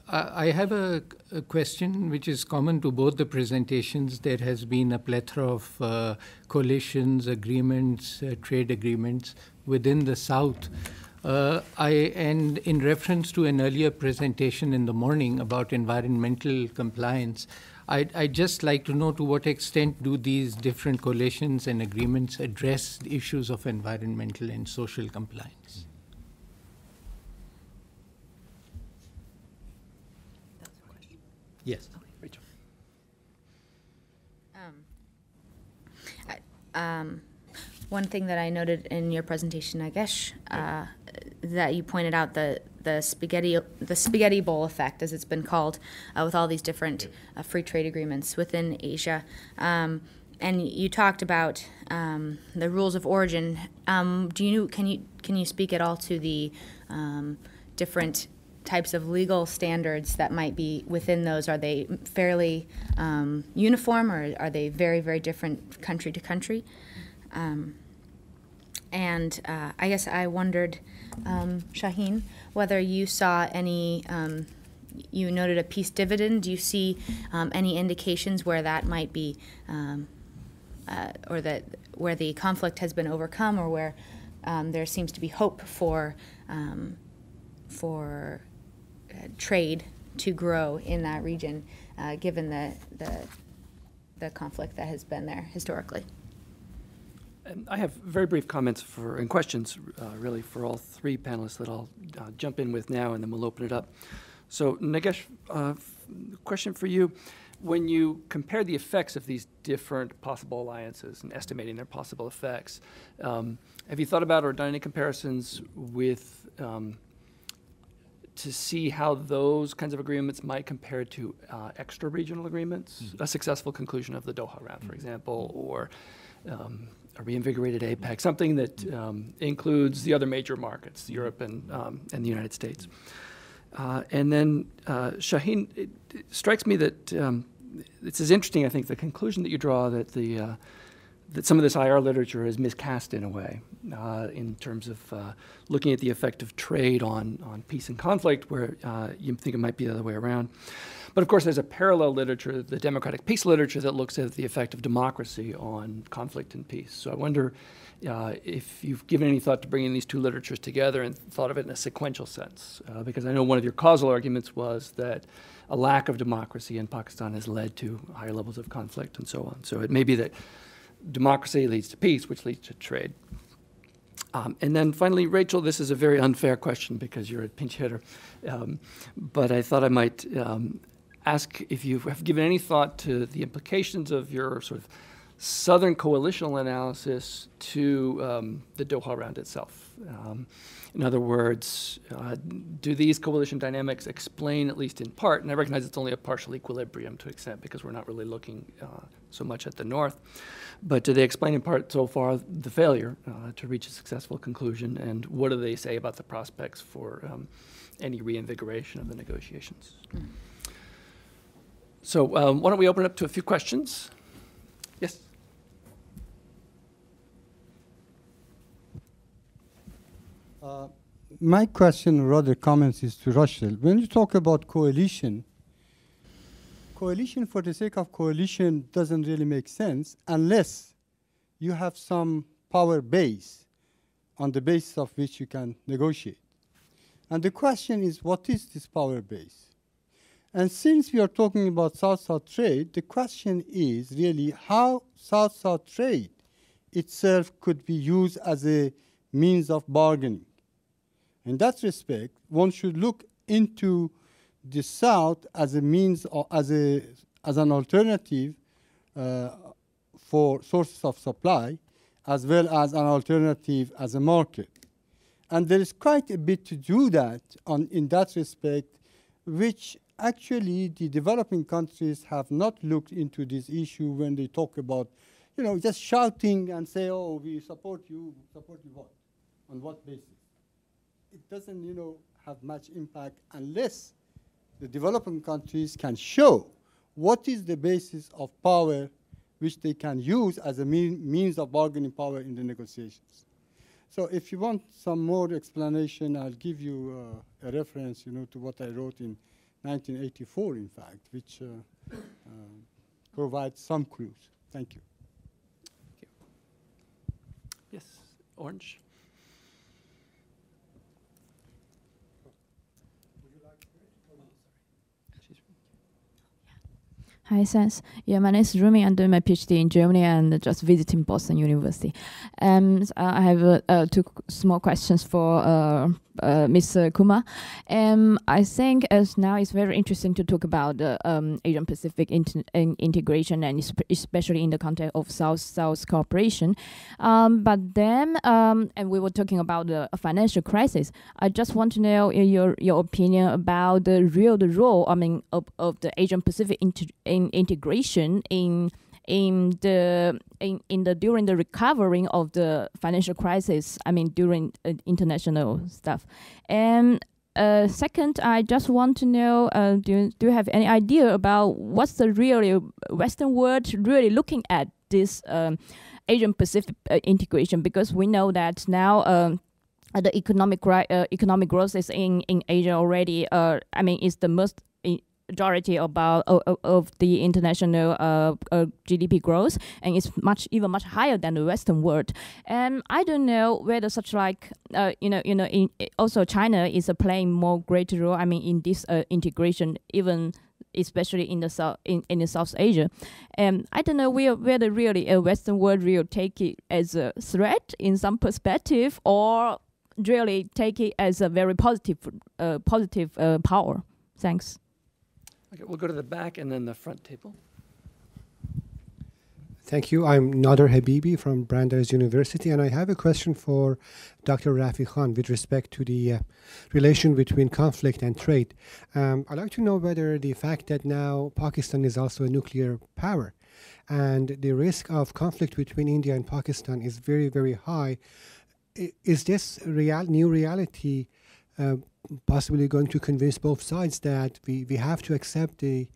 I have a question which is common to both the presentations. There has been a plethora of coalitions, agreements, trade agreements within the South. And in reference to an earlier presentation in the morning about environmental compliance, I'd just like to know to what extent do these different coalitions and agreements address the issues of environmental and social compliance? Yes. Rachel. One thing that I noted in your presentation, Nagesh, that you pointed out the spaghetti bowl effect, as it's been called, with all these different free trade agreements within Asia, and you talked about the rules of origin. Can you speak at all to the different types of legal standards that might be within those? Are they fairly uniform, or are they very, very different country to country? And I guess I wondered, Shaheen, whether you saw any, you noted a peace dividend. Do you see any indications where that might be, or that where the conflict has been overcome, or where there seems to be hope for trade to grow in that region, given the conflict that has been there historically? And I have very brief comments and questions, really, for all three panelists that I'll jump in with now, and then we'll open it up. So, Nagesh, question for you. When you compare the effects of these different possible alliances and estimating their possible effects, have you thought about or done any comparisons with to see how those kinds of agreements might compare to extra-regional agreements, a successful conclusion of the Doha round, for example, or a reinvigorated APEC, something that includes the other major markets, Europe and the United States. And then, Shaheen, it strikes me that this is interesting, I think, the conclusion that you draw that that some of this IR literature is miscast in a way, in terms of looking at the effect of trade on peace and conflict, where you think it might be the other way around. But of course, there's a parallel literature, the democratic peace literature, that looks at the effect of democracy on conflict and peace. So I wonder if you've given any thought to bringing these two literatures together and thought of it in a sequential sense, because I know one of your causal arguments was that a lack of democracy in Pakistan has led to higher levels of conflict and so on. So it may be that democracy leads to peace, which leads to trade. And then finally, Rachel, this is a very unfair question because you're a pinch hitter, but I thought I might ask if you have given any thought to the implications of your sort of Southern coalitional analysis to the Doha round itself. In other words, do these coalition dynamics explain, at least in part, and I recognize it's only a partial equilibrium to an extent because we're not really looking so much at the North, but do they explain in part so far the failure to reach a successful conclusion, and what do they say about the prospects for any reinvigoration of the negotiations? So why don't we open it up to a few questions? Yes? My question, rather comments, is to Russell. When you talk about coalition for the sake of coalition doesn't really make sense unless you have some power base on the basis of which you can negotiate. And the question is, what is this power base? And since we are talking about South-South trade, the question is really how South-South trade itself could be used as a means of bargaining. In that respect, one should look into the South as a means or as an alternative for sources of supply, as well as an alternative as a market. And there is quite a bit to do that in that respect, which actually the developing countries have not looked into this issue when they talk about, just shouting and say, oh, we support you what? On what basis? It doesn't, have much impact unless the developing countries can show what is the basis of power which they can use as a means of bargaining power in the negotiations. So if you want some more explanation, I'll give you a reference, to what I wrote in 1984, in fact, which provides some clues. Thank you. Yes, Orange. Hi, thanks. Yeah, my name is Rumi. I'm doing my PhD in Germany and just visiting Boston University. I have two small questions for Mr. Kumar. I think as now it's very interesting to talk about the Asian Pacific integration, and especially in the context of South-South cooperation. But then, and we were talking about the financial crisis. I just want to know your opinion about the role, I mean, of the Asian Pacific integration during the recovering of the financial crisis. I mean, during international stuff. And second, I just want to know, do you have any idea about what's the really Western world really looking at this Asian Pacific integration? Because we know that now the economic growth is in Asia already. I mean, it's the most majority of the international GDP growth, and it's even much higher than the Western world. And I don't know whether such like also China is playing more greater role. I mean, in this integration, even especially in the South Asia. I don't know whether really a Western world will take it as a threat in some perspective, or really take it as a very positive power. Thanks. Okay, we'll go to the back and then the front table. Thank you. I'm Nader Habibi from Brandeis University, and I have a question for Dr. Rafi Khan with respect to the relation between conflict and trade. I'd like to know whether the fact that now Pakistan is also a nuclear power and the risk of conflict between India and Pakistan is very, very high, is this new reality possibly going to convince both sides that we have to accept the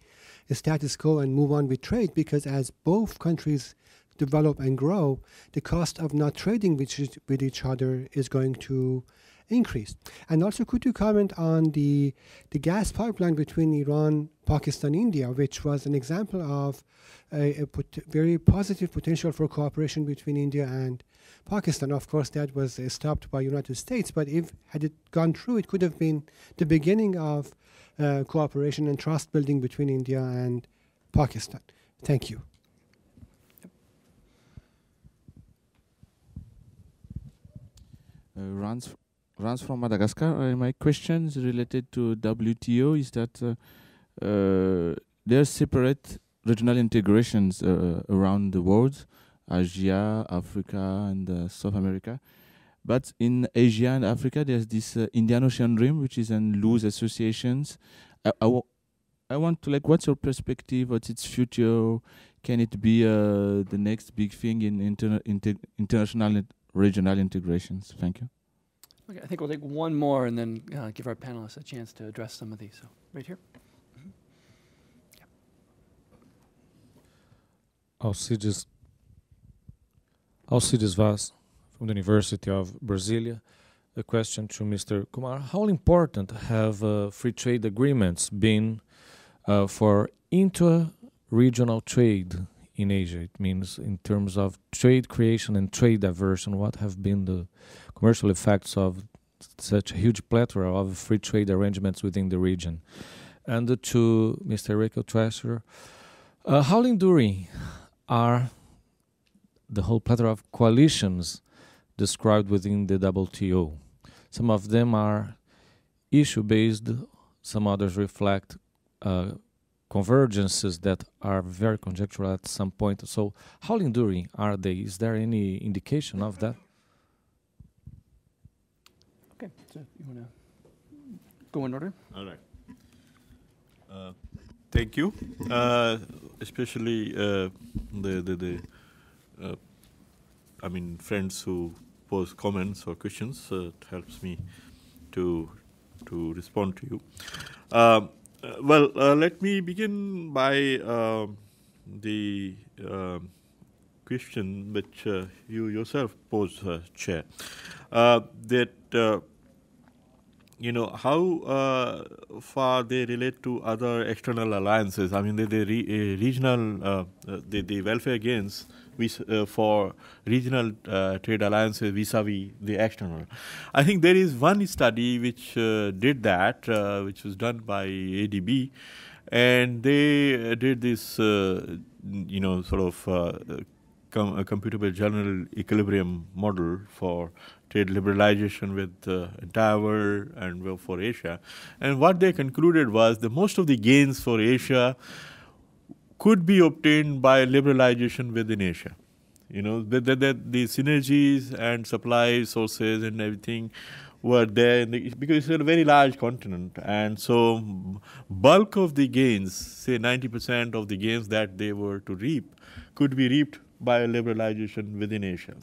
status quo and move on with trade? Because as both countries develop and grow, the cost of not trading with each other is going to increase. And also, could you comment on the gas pipeline between Iran, Pakistan, India, which was an example of a very positive potential for cooperation between India and Pakistan? Of course, that was stopped by United States, but had it gone through, it could have been the beginning of cooperation and trust building between India and Pakistan. Thank you. Runs from Madagascar. My question is related to WTO is that there are separate regional integrations around the world, Asia, Africa, and South America. But in Asia and Africa, there's this Indian Ocean Rim, which is in loose associations. I want to what's your perspective? What's its future? Can it be the next big thing in international regional integrations? Thank you. Okay, I think we'll take one more and then give our panelists a chance to address some of these. So, right here. Mm-hmm. Yeah. Alcides Vaz from the University of Brasilia. A question to Mr. Kumar. How important have free trade agreements been for intra-regional trade in Asia? It means in terms of trade creation and trade diversion, what have been the commercial effects of such a huge plethora of free trade arrangements within the region? And to Mr. Thrasher, how enduring are the whole plethora of coalitions described within the WTO? Some of them are issue-based, some others reflect convergences that are very conjectural at some point. So how enduring are they? Is there any indication of that? Okay, so you want to go in order? All right. Thank you. Especially friends who pose comments or questions. It helps me to respond to you. Let me begin by the question which you yourself posed, Chair, that how far they relate to other external alliances. I mean, the regional, the welfare gains for regional trade alliances vis-a-vis the external. I think there is one study which did that, which was done by ADB, and they did this, you know, sort of a computable general equilibrium model for trade liberalization with the entire world and for Asia. And what they concluded was that most of the gains for Asia could be obtained by liberalization within Asia. You know, that the synergies and supply sources and everything were there because it's a very large continent. And so bulk of the gains, say 90% of the gains that they were to reap, could be reaped by liberalization within Asia.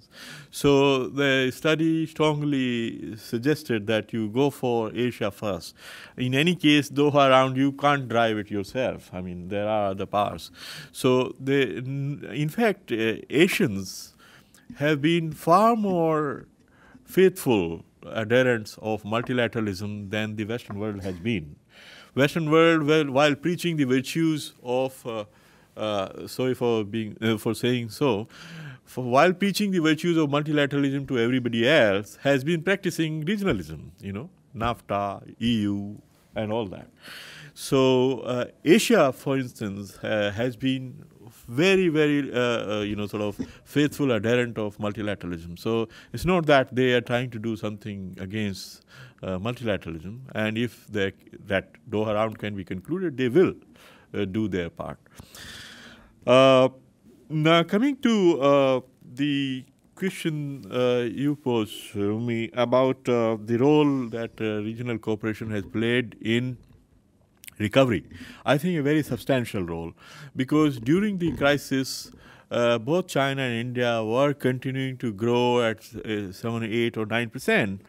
So the study strongly suggested that you go for Asia first. In any case, Doha round, you can't drive it yourself. I mean, there are other powers. So in fact, Asians have been far more faithful adherents of multilateralism than the Western world has been. Western world, while preaching the virtues of sorry for being for saying so, while preaching the virtues of multilateralism to everybody else, has been practicing regionalism, you know, NAFTA, EU, and all that. So Asia, for instance, has been very, very, you know, sort of faithful adherent of multilateralism. So it's not that they are trying to do something against multilateralism, and if that Doha round can be concluded, they will do their part. Now, coming to the question you posed, Rumi, about the role that regional cooperation has played in recovery, I think a very substantial role, because during the crisis, both China and India were continuing to grow at 7, 8, or 9%.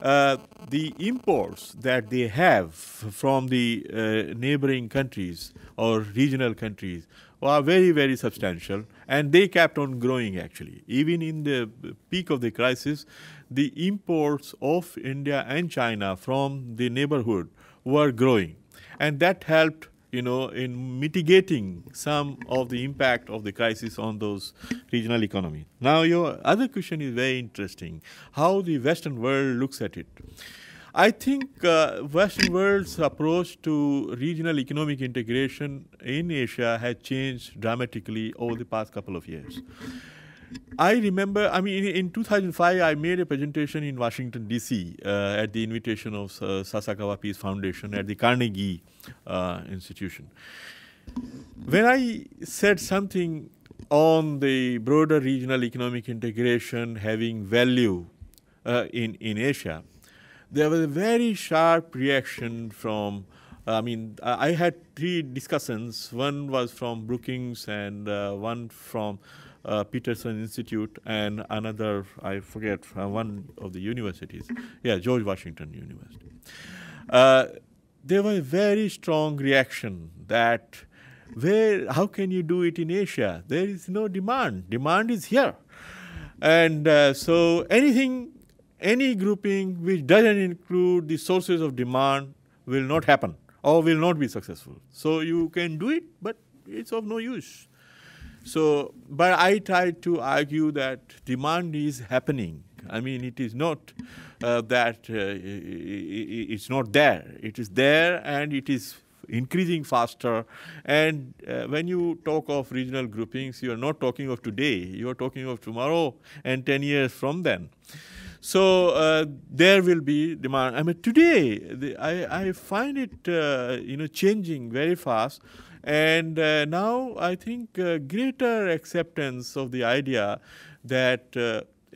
The imports that they have from the neighboring countries or regional countries were very, very substantial, and they kept on growing actually. Even in the peak of the crisis, the imports of India and China from the neighborhood were growing, and that helped, you know, in mitigating some of the impact of the crisis on those regional economies. Now, your other question is very interesting, how the Western world looks at it. I think Western world's approach to regional economic integration in Asia has changed dramatically over the past couple of years. I remember, I mean, in 2005, I made a presentation in Washington, D.C. At the invitation of Sasakawa Peace Foundation at the Carnegie Institution. When I said something on the broader regional economic integration having value in Asia, there was a very sharp reaction from, I mean, I had 3 discussants. One was from Brookings and one from Peterson Institute, and another, I forget, one of the universities. Yeah, George Washington University. There was a very strong reaction that how can you do it in Asia? There is no demand. Demand is here. And so any grouping which doesn't include the sources of demand will not happen or will not be successful. So you can do it, but it's of no use. So, but I tried to argue that demand is happening. I mean, it is not that it's not there. It is there, and it is increasing faster. And when you talk of regional groupings, you are not talking of today. You are talking of tomorrow and 10 years from then. So there will be demand. I mean, today I find it changing very fast, and now I think greater acceptance of the idea that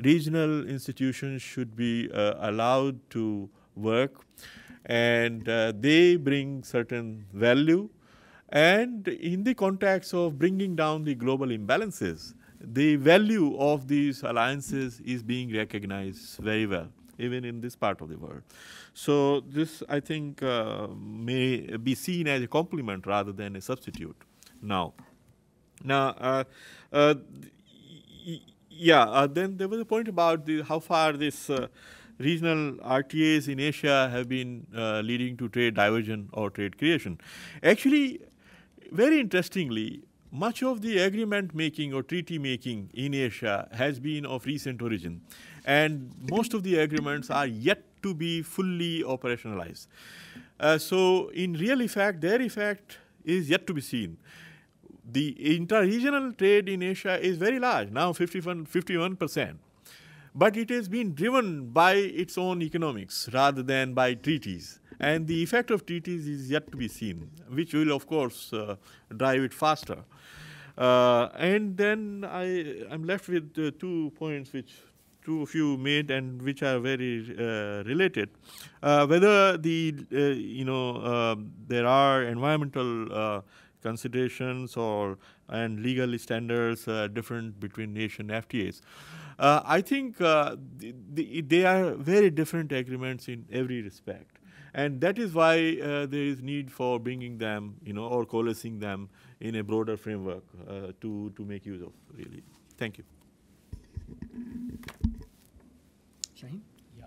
regional institutions should be allowed to work, and they bring certain value, and in the context of bringing down the global imbalances, the value of these alliances is being recognized very well, even in this part of the world. So this, I think, may be seen as a complement rather than a substitute now. Then there was a point about how far this regional RTAs in Asia have been leading to trade diversion or trade creation. Actually, very interestingly, much of the agreement making or treaty making in Asia has been of recent origin, and most of the agreements are yet to be fully operationalized. So in real effect, their effect is yet to be seen. The inter-regional trade in Asia is very large, now 51%. But it has been driven by its own economics rather than by treaties. And the effect of treaties is yet to be seen, which will, of course, drive it faster. And then I'm left with 2 points which two of you made and which are very related. Whether there are environmental considerations and legal standards different between nation FTAs. I think they are very different agreements in every respect. And that is why there is need for bringing them, or coalescing them in a broader framework to make use of, really. Thank you. Shaheen? Yeah.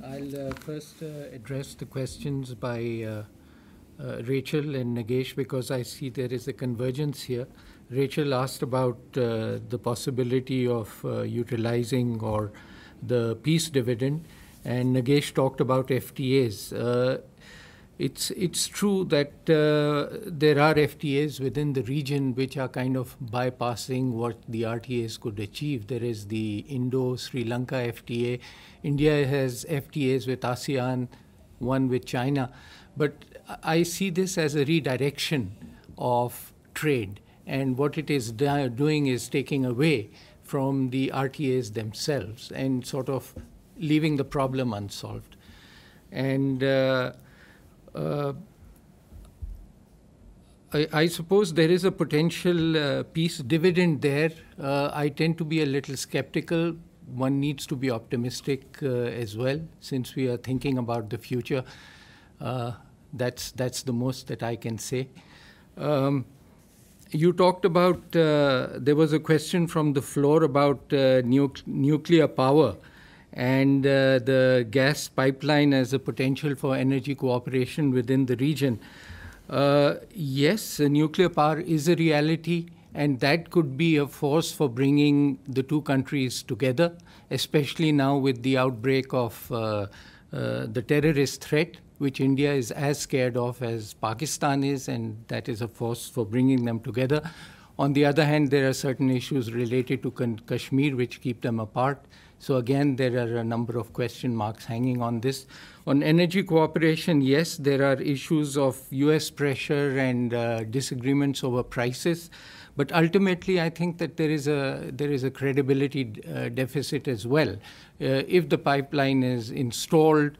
I'll first address the questions by Rachel and Nagesh, because I see there is a convergence here. Rachel asked about the possibility of utilizing or the peace dividend, and Nagesh talked about FTAs. It's true that there are FTAs within the region which are kind of bypassing what the RTAs could achieve. There is the Indo-Sri Lanka FTA. India has FTAs with ASEAN, one with China. But I see this as a redirection of trade. And what it is doing is taking away from the RTAs themselves and sort of leaving the problem unsolved. And I suppose there is a potential peace dividend there. I tend to be a little skeptical. One needs to be optimistic as well, since we are thinking about the future. That's the most that I can say. You talked about, there was a question from the floor about nuclear power and the gas pipeline as a potential for energy cooperation within the region. Yes, nuclear power is a reality, and that could be a force for bringing the two countries together, especially now with the outbreak of the terrorist threat, which India is as scared of as Pakistan is, and that is a force for bringing them together. On the other hand, there are certain issues related to Kashmir which keep them apart. So again, there are a number of question marks hanging on this. On energy cooperation, yes, there are issues of US pressure and disagreements over prices. But ultimately, I think that there is a credibility deficit as well. If the pipeline is installed,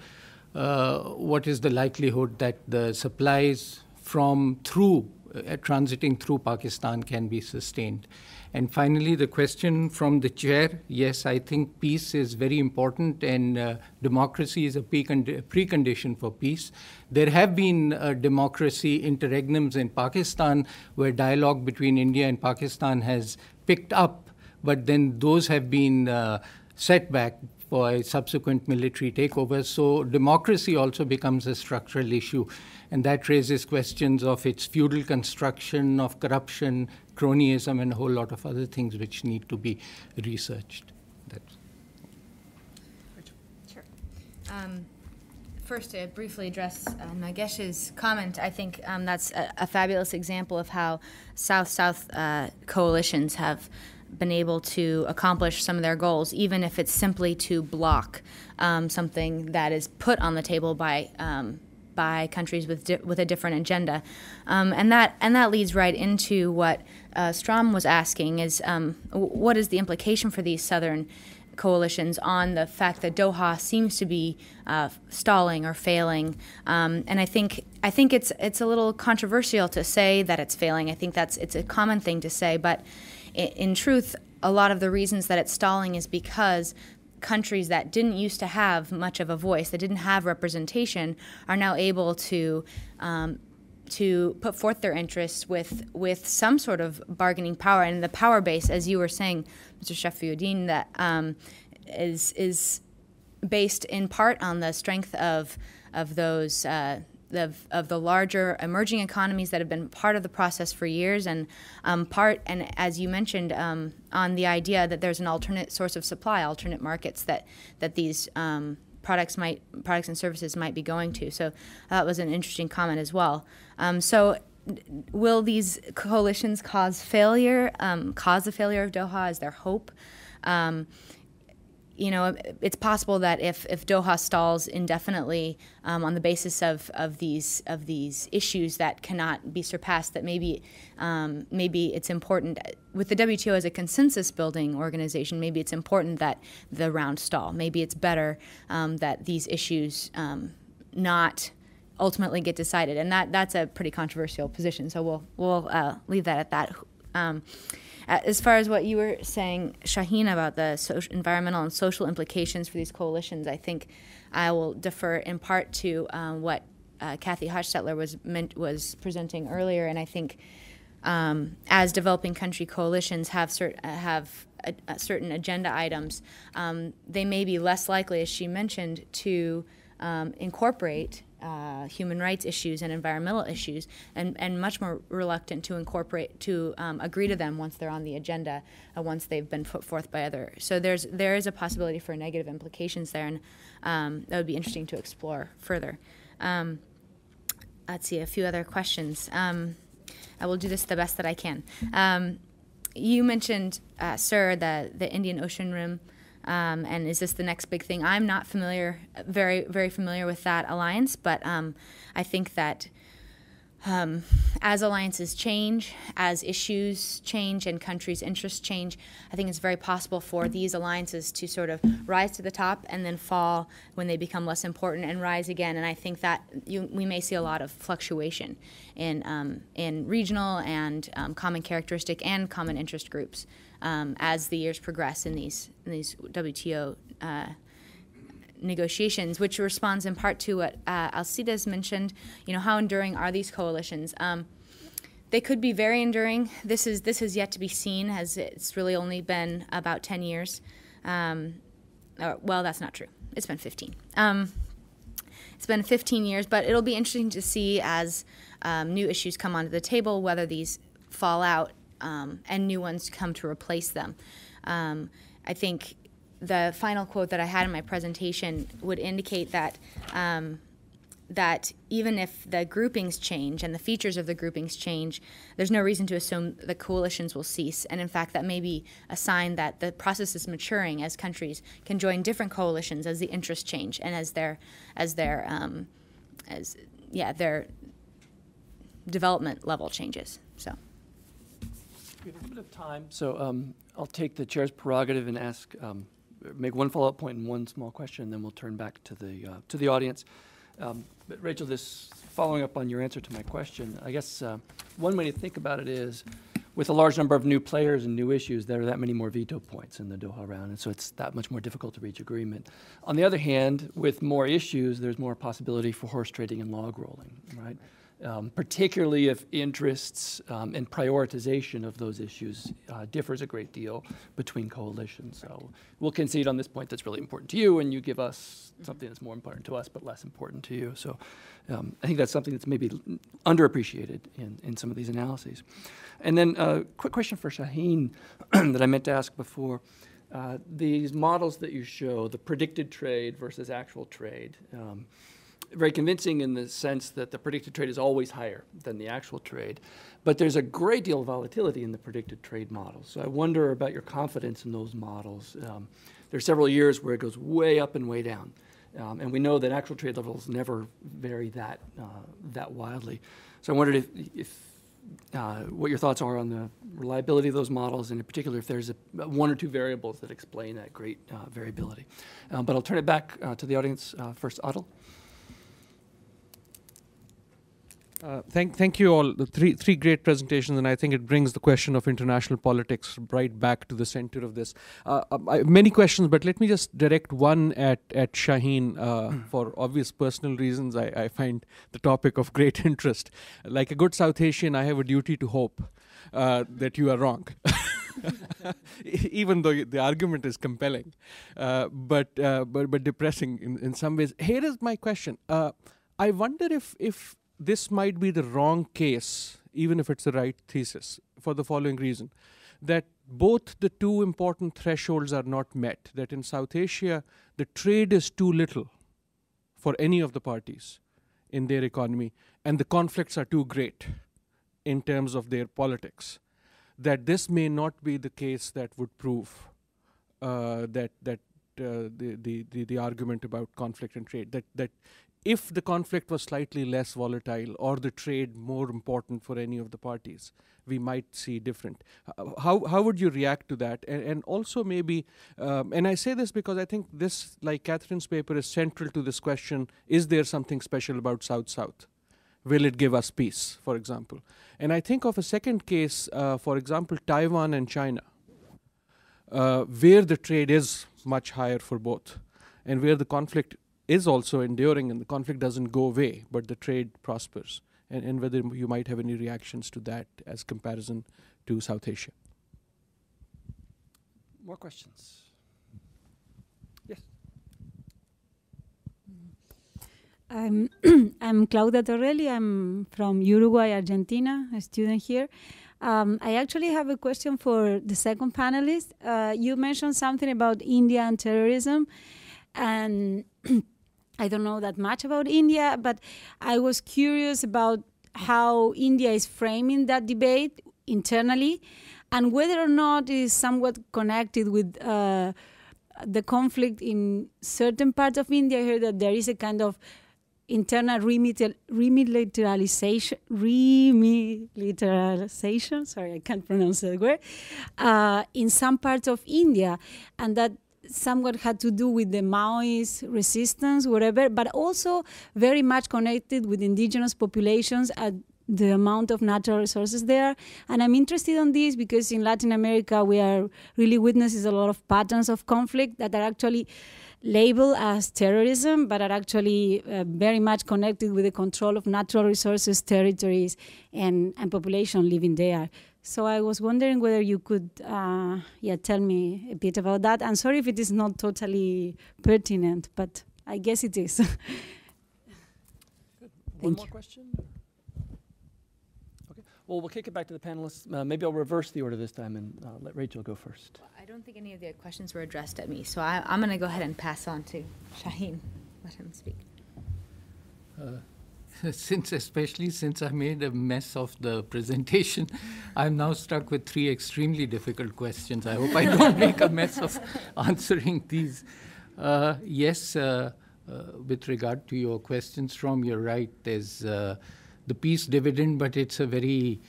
what is the likelihood that the supplies transiting through Pakistan can be sustained? And finally, the question from the chair, yes, I think peace is very important, and democracy is a precondition for peace. There have been democracy interregnums in Pakistan where dialogue between India and Pakistan has picked up, but then those have been set back for a subsequent military takeover. So democracy also becomes a structural issue, and that raises questions of its feudal construction, of corruption, cronyism, and a whole lot of other things which need to be researched. That's Sure. First, to briefly address Nagesh's comment, I think that's a fabulous example of how South-South coalitions have been able to accomplish some of their goals, even if it's simply to block something that is put on the table by countries with a different agenda, and that leads right into what Strom was asking: is what is the implication for these southern coalitions on the fact that Doha seems to be stalling or failing? And I think it's a little controversial to say that it's failing. I think it's a common thing to say, but in truth, a lot of the reasons that it's stalling is because countries that didn't used to have much of a voice, that didn't have representation, are now able to put forth their interests with some sort of bargaining power. And the power base, as you were saying, Mr. Shafiuddin, that is based in part on the strength of those of the larger emerging economies that have been part of the process for years, and as you mentioned, on the idea that there's an alternate source of supply, alternate markets that these products and services might be going to. So that was an interesting comment as well. So will these coalitions cause failure, cause the failure of Doha? Is there hope? You know, it's possible that if Doha stalls indefinitely on the basis of these issues that cannot be surpassed, that maybe it's important with the WTO as a consensus building organization. Maybe it's important that the round stall. Maybe it's better that these issues not ultimately get decided, and that's a pretty controversial position. So we'll leave that at that. As far as what you were saying, Shaheen, about the environmental and social implications for these coalitions, I think I will defer in part to what Kathy Hochstetler was presenting earlier, and I think as developing country coalitions have certain agenda items, they may be less likely, as she mentioned, to incorporate human rights issues and environmental issues, and much more reluctant to agree to them once they're on the agenda, once they've been put forth by others. So there is a possibility for negative implications there, and that would be interesting to explore further. Let's see, a few other questions. I will do this the best that I can. You mentioned, sir, the Indian Ocean Rim. And is this the next big thing? I'm not very, very familiar with that alliance, but I think that as alliances change, as issues change and countries' interests change, I think it's very possible for these alliances to sort of rise to the top and then fall when they become less important and rise again. And I think that we may see a lot of fluctuation in regional and common characteristic and common interest groups as the years progress in these WTO negotiations, which responds in part to what Alcides mentioned. You know, how enduring are these coalitions? They could be very enduring. This is yet to be seen, as it's really only been about 10 years. Well, that's not true. It's been 15. It's been 15 years, but it'll be interesting to see as new issues come onto the table, whether these fall out and new ones come to replace them. I think the final quote that I had in my presentation would indicate that that even if the groupings change and the features of the groupings change, there's no reason to assume the coalitions will cease. And in fact, that may be a sign that the process is maturing as countries can join different coalitions as the interests change and as their development level changes. So. We have a little bit of time, so I'll take the chair's prerogative and ask, make one follow-up point and one small question, and then we'll turn back to the audience. But Rachel, this following up on your answer to my question, I guess one way to think about it is, with a large number of new players and new issues, there are that many more veto points in the Doha round, and so it's that much more difficult to reach agreement. On the other hand, with more issues, there's more possibility for horse trading and log rolling, right? Particularly if interests and prioritization of those issues differs a great deal between coalitions. So we'll concede on this point that's really important to you, and you give us something that's more important to us but less important to you. So I think that's something that's maybe underappreciated in some of these analyses. And then a quick question for Shaheen that I meant to ask before. These models that you show, the predicted trade versus actual trade, very convincing in the sense that the predicted trade is always higher than the actual trade. But there's a great deal of volatility in the predicted trade models. So I wonder about your confidence in those models. There's several years where it goes way up and way down. And we know that actual trade levels never vary that wildly. So I wondered if what your thoughts are on the reliability of those models, and in particular if there's one or two variables that explain that great variability. But I'll turn it back to the audience first. Adil? Thank you all. The three great presentations, and I think it brings the question of international politics right back to the center of this. Many questions, but let me just direct one at Shaheen. For obvious personal reasons, I find the topic of great interest. Like a good South Asian, I have a duty to hope that you are wrong. Even though the argument is compelling, but depressing in some ways. Here is my question. I wonder if this might be the wrong case even if it's the right thesis, for the following reason. That both the two important thresholds are not met. That in South Asia, the trade is too little for any of the parties in their economy, and the conflicts are too great in terms of their politics. That this may not be the case that would prove the argument about conflict and trade. That if the conflict was slightly less volatile or the trade more important for any of the parties, we might see different. How would you react to that? And also maybe, and I say this because I think this, like Catherine's paper, is central to this question, is there something special about South-South? Will it give us peace, for example? And I think of a second case, for example, Taiwan and China, where the trade is much higher for both, and where the conflict is also enduring and the conflict doesn't go away, but the trade prospers, and whether you might have any reactions to that as comparison to South Asia. More questions? Yes. I'm Claudia Torrelli. I'm from Uruguay, Argentina, a student here. I actually have a question for the second panelist. You mentioned something about India and terrorism, and I don't know that much about India, but I was curious about how India is framing that debate internally, and whether or not it is somewhat connected with the conflict in certain parts of India. I heard that there is a kind of internal remilitarization, sorry, I can't pronounce that word, in some parts of India, and that somewhat had to do with the Maoist resistance, whatever, but also very much connected with indigenous populations and the amount of natural resources there. And I'm interested in this because in Latin America, we are really witnesses a lot of patterns of conflict that are actually labeled as terrorism, but are actually very much connected with the control of natural resources, territories, and population living there. So I was wondering whether you could tell me a bit about that. And sorry if it is not totally pertinent, but I guess it is. One more question? Okay. Well, we'll kick it back to the panelists. Maybe I'll reverse the order this time and let Rachel go first. I don't think any of the questions were addressed at me, so I'm going to go ahead and pass on to Shaheen. Let him speak. Especially since I made a mess of the presentation, I'm now stuck with 3 extremely difficult questions. I hope I don't make a mess of answering these. Yes, with regard to your questions, Strom, you're right. There's the peace dividend, but it's a very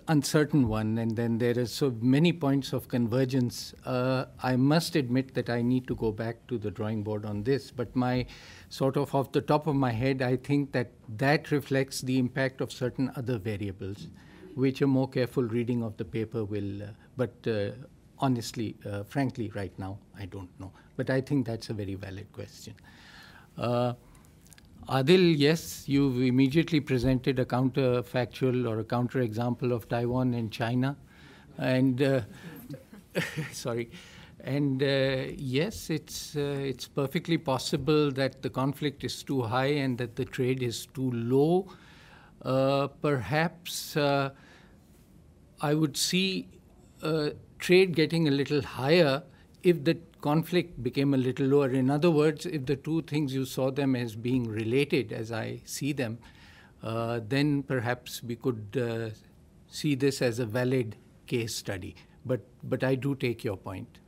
uncertain one, and then there are so many points of convergence. I must admit that I need to go back to the drawing board on this, but my sort of off the top of my head, I think that reflects the impact of certain other variables, which a more careful reading of the paper will, but honestly, frankly, right now, I don't know. But I think that's a very valid question. Adil, yes, you've immediately presented a counterfactual or a counterexample of Taiwan and China. And, sorry. And yes, it's perfectly possible that the conflict is too high and that the trade is too low. Perhaps I would see trade getting a little higher if the conflict became a little lower. In other words, if the two things you saw them as being related, as I see them, then perhaps we could see this as a valid case study. But I do take your point.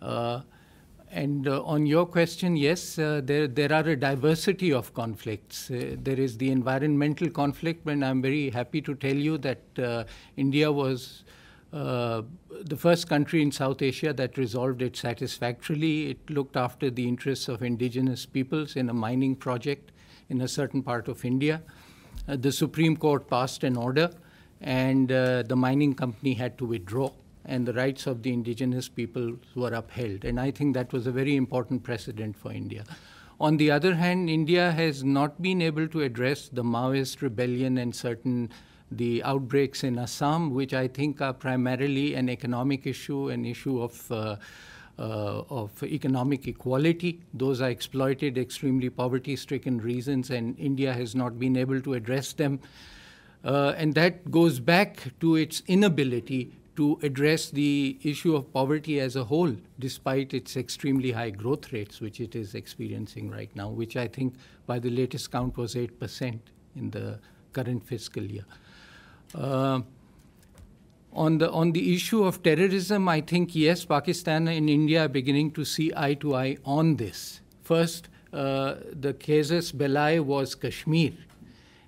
And on your question, yes, there are a diversity of conflicts. There is the environmental conflict, and I'm very happy to tell you that India was the first country in South Asia that resolved it satisfactorily. It looked after the interests of indigenous peoples in a mining project in a certain part of India. The Supreme Court passed an order, and the mining company had to withdraw, and the rights of the indigenous people were upheld. And I think that was a very important precedent for India. On the other hand, India has not been able to address the Maoist rebellion and the outbreaks in Assam, which I think are primarily an economic issue, an issue of economic equality. Those are exploited, extremely poverty-stricken regions, and India has not been able to address them. And that goes back to its inability to address the issue of poverty as a whole, despite its extremely high growth rates, which it is experiencing right now, which I think by the latest count was 8% in the current fiscal year. On the issue of terrorism, I think, yes, Pakistan and India are beginning to see eye to eye on this. First, the casus belli was Kashmir.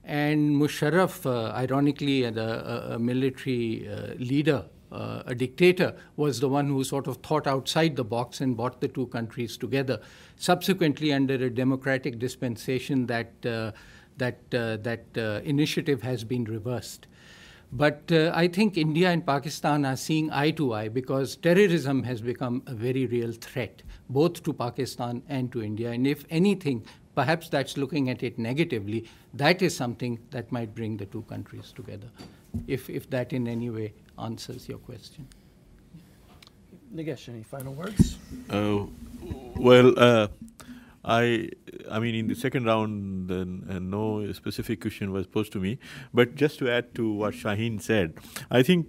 And Musharraf, ironically, a military leader, a dictator, was the one who sort of thought outside the box and brought the two countries together. Subsequently, under a democratic dispensation, that initiative has been reversed. But I think India and Pakistan are seeing eye to eye because terrorism has become a very real threat, both to Pakistan and to India. And if anything, perhaps that's looking at it negatively. That is something that might bring the two countries together, if that in any way answers your question. Nagesh, any final words? I mean, in the second round, no specific question was posed to me. But just to add to what Shaheen said, I think,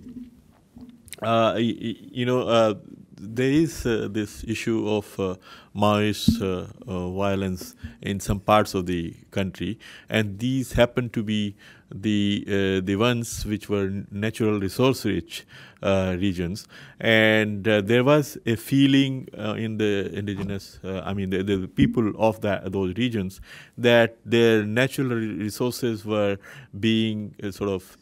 there is this issue of Maoist violence in some parts of the country, and these happen to be the ones which were natural resource-rich regions, and there was a feeling in the indigenous, the people of those regions, that their natural resources were being sort of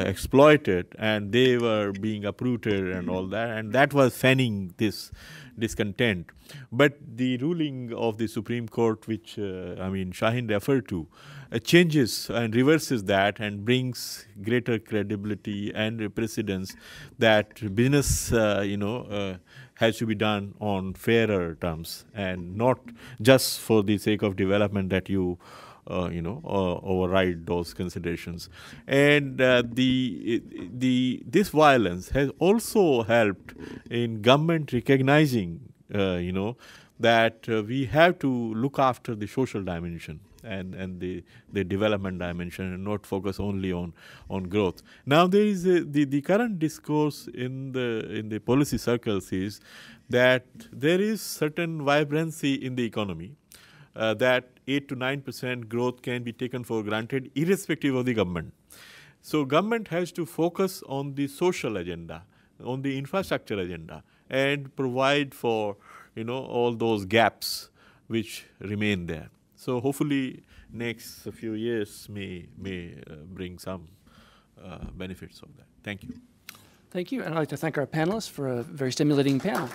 exploited, and they were being uprooted and all that, and that was fanning this discontent. But the ruling of the Supreme Court, which Shaheen referred to, changes and reverses that and brings greater credibility and precedence that business has to be done on fairer terms and not just for the sake of development that you override those considerations. And this violence has also helped in government recognizing, that we have to look after the social dimension and the development dimension and not focus only on growth. Now there is the current discourse in the policy circles is that there is certain vibrancy in the economy, that 8 to 9% growth can be taken for granted irrespective of the government. So government has to focus on the social agenda, on the infrastructure agenda, and provide for all those gaps which remain there. So hopefully next few years may bring some benefits of that. Thank you. Thank you, and I'd like to thank our panelists for a very stimulating panel.